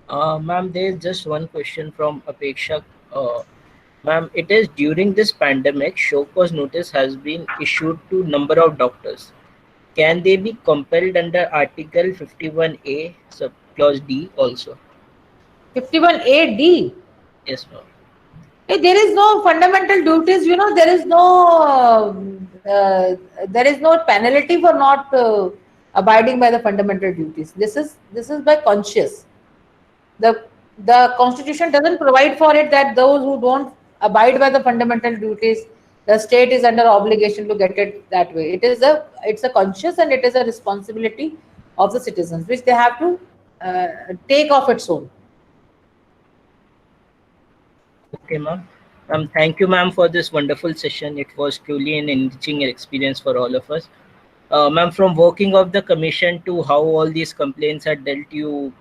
Ma'am, there is just one question from Apeksha. Ma'am, it is during this pandemic, show cause notice has been issued to number of doctors. Can they be compelled under Article 51A, sub clause D also? 51AD. Yes, ma'am. There is no fundamental duties. There is no penalty for not abiding by the fundamental duties. This is by conscience. The Constitution doesn't provide for it that those who don't abide by the fundamental duties, the state is under obligation to get it that way. It's a conscious, and it is a responsibility of the citizens, which they have to take of its own. Okay, ma'am. Thank you, ma'am, for this wonderful session. It was truly an enriching experience for all of us. Ma'am, from working of the commission to how all these complaints are dealt, you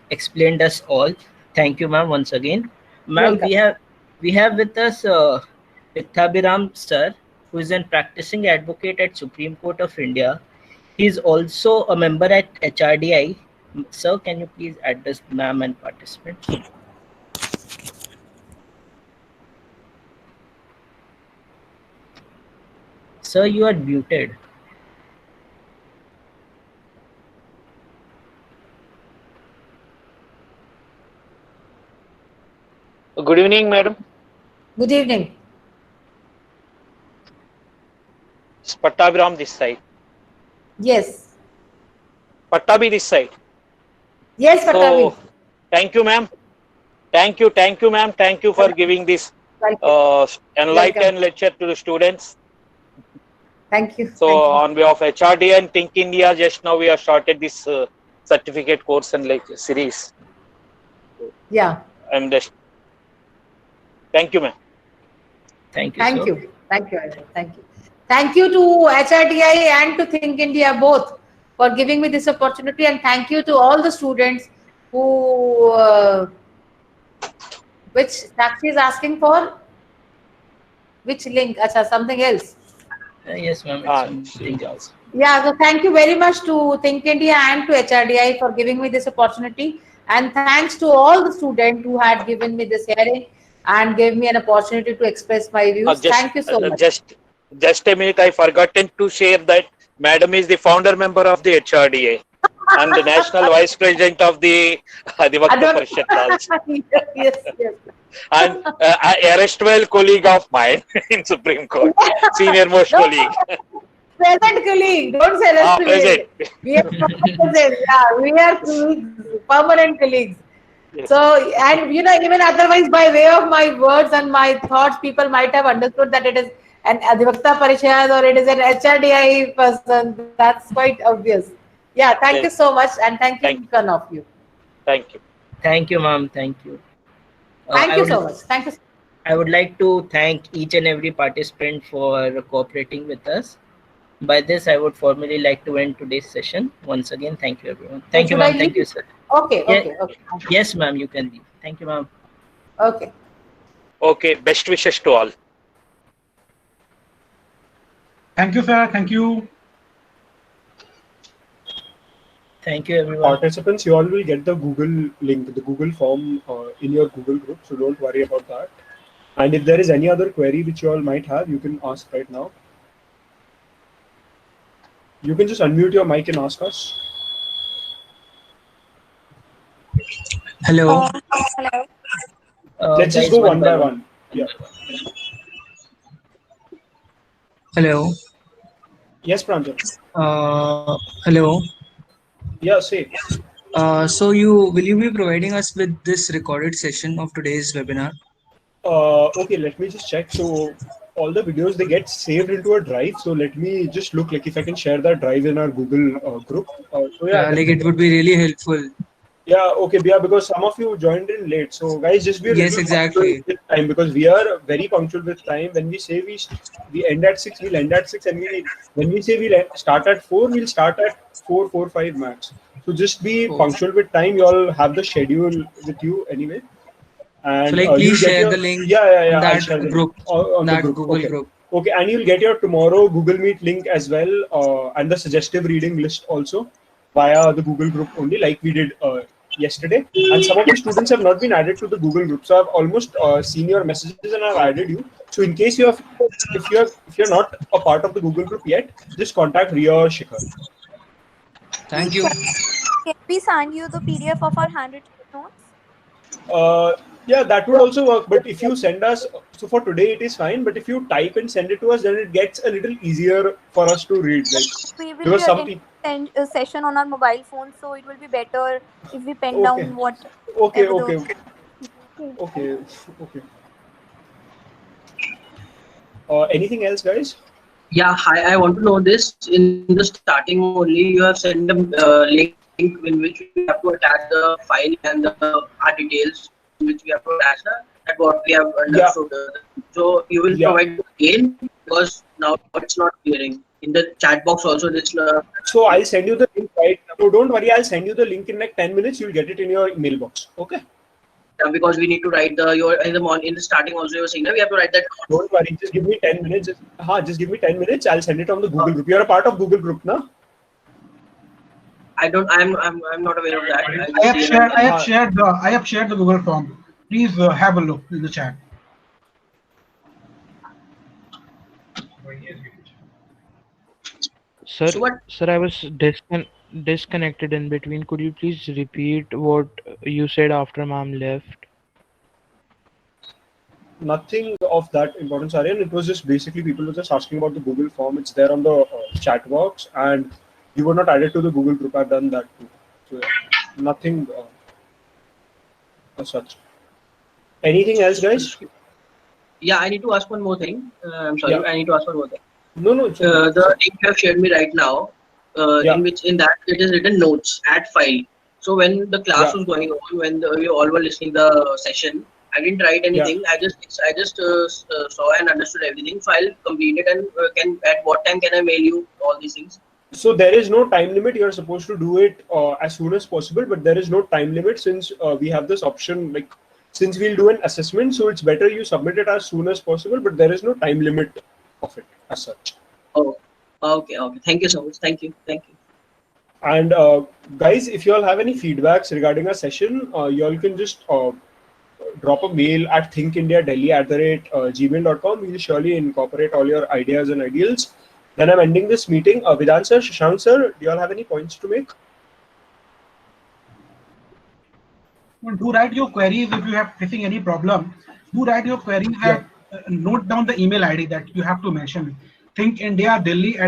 explained us all. Thank you, ma'am, once again. Ma'am, we have with us Vithabiram sir, who is a practicing advocate at Supreme Court of India. He is also a member at HRDI. Sir, can you please address ma'am and participants? Sir, you are muted. Good evening, madam. Good evening. It's Pattabhiram this side. Yes. Pattabhi this side. Yes, Pattabhi. So, thank you, ma'am. Thank you, ma'am. Thank you for giving this enlightened lecture to the students. Thank you. So, Thank you. on behalf of HRD and Think India, just now we have started this certificate course and lecture series. Yeah. I'm just. Thank you, ma'am. Thank you. Thank sir. you. Thank you. Thank you. Thank you to HRDI and to Think India both for giving me this opportunity, and thank you to all the students who, which Sakshi is asking for, which link? Acha, something else. Yes, ma'am. It's something else. Yeah, so thank you very much to Think India and to HRDI for giving me this opportunity, and thanks to all the students who had given me this hearing and gave me an opportunity to express my views. Thank you so much. Just a minute, I forgotten to share that Madam is the founder member of the HRDA and the National Vice President of the Adhivakta Parishad also. Yes. And erstwhile colleague of mine in Supreme Court, senior most colleague. Present colleague, don't say rest Present. We are present. Yeah, we are permanent colleagues. Yes. So, and even otherwise, by way of my words and my thoughts, people might have understood that it is an Adhivakta Parishad or it is an HRDI person. That's quite obvious. Yeah, thank you so much, and thank you, each one of you. Thank you. Thank you, ma'am. Thank you. Thank you so much. Thank you. I would like to thank each and every participant for cooperating with us. By this, I would formally like to end today's session. Once again, thank you, everyone. Thank you, ma'am. Thank you, sir. Okay. Yes, ma'am. You can leave. Thank you, ma'am. Okay. Okay. Best wishes to all. Thank you, sir. Thank you. Thank you, everyone. Participants, you all will get the Google link, the Google form in your Google group, so don't worry about that. And if there is any other query which you all might have, you can ask right now. You can just unmute your mic and ask us. Hello. Let's just go one by one. Yeah. Hello. Yes, Pranjal. Hello. Yeah, say. So will you be providing us with this recorded session of today's webinar? Okay, let me just check. So all the videos, they get saved into a drive. So let me just look like if I can share that drive in our Google group. So yeah, Like it would be really helpful. Yeah, okay, yeah, because some of you joined in late. So guys, just be a Yes, little exactly. punctual with time, because we are very punctual with time. When we say we end at 6, we'll end at 6, and when we say we'll start at 4, we'll start at 4:45 max. So just be Oh. punctual with time. You all have the schedule with you anyway, So and like, please you'll get share your the link yeah. on I'll that share the group, link on the that group. Google Okay. group. Okay, and you'll get your tomorrow Google Meet link as well, and the suggestive reading list also via the Google group only, like we did yesterday. And some of the students have not been added to the Google group, so I've almost seen your messages and I've added you. So in case you have, if you're not a part of the Google group yet, just contact Riya or Shikhar. Thank you. Can we send you the PDF of our handwritten notes? Yeah, that would also work. But if you send us, so for today it is fine. But if you type and send it to us, then it gets a little easier for us to read. Like, We will because be some attending people. a session on our mobile phone, so it will be better if we pen Okay. down what. Okay. Whatever Okay. Okay. Okay. Anything else, guys? Yeah, hi. I want to know this. In the starting only, you have sent a link in which we have to attach the file and our details, which we have to attach that what we have understood. So you will Yeah. provide again, because now it's not clearing. In the chat box also, this. So I'll send you the link right now. So don't worry, I'll send you the link in like 10 minutes. You'll get it in your mailbox. Okay. Because we need to write in the starting also you were saying that we have to write that. Don't worry, just give me 10 minutes. Just give me 10 minutes. I'll send it on the Google group. You're a part of Google group, na? I'm not aware of that. I have shared the Google form. Please have a look in the chat. Sir, So what? sir, I was disconnected in between. Could you please repeat what you said after ma'am left? Nothing of that importance, Aryan. It was just basically people were just asking about the Google form. It's there on the chat box, and you were not added to the Google group. I've done that too. So nothing as such. Anything else, guys? Yeah, I need to ask one more thing. I'm sorry, Yeah. I need to ask one more thing. No. It's okay. The link you have shared me right now, Yeah. in that it is written notes, add file. So when the class Yeah. was going on, when we all were listening the session, I didn't write anything. I just saw and understood everything. So I'll complete it, and at what time can I mail you all these things? So there is no time limit. You're supposed to do it as soon as possible, but there is no time limit since we have this option. Like, since we'll do an assessment, so it's better you submit it as soon as possible. But there is no time limit of it as such. Oh, okay. Thank you so much. Thank you. And guys, if you all have any feedbacks regarding our session, you all can just drop a mail at thinkindiadelhi@gmail.com. We'll surely incorporate all your ideas and ideals. Then I'm ending this meeting. Vedant sir, Shashank sir, do you all have any points to make? Do write your queries if you have facing any problem. Do write your queries and note down the email ID that you have to mention. Thinkindiadelhi@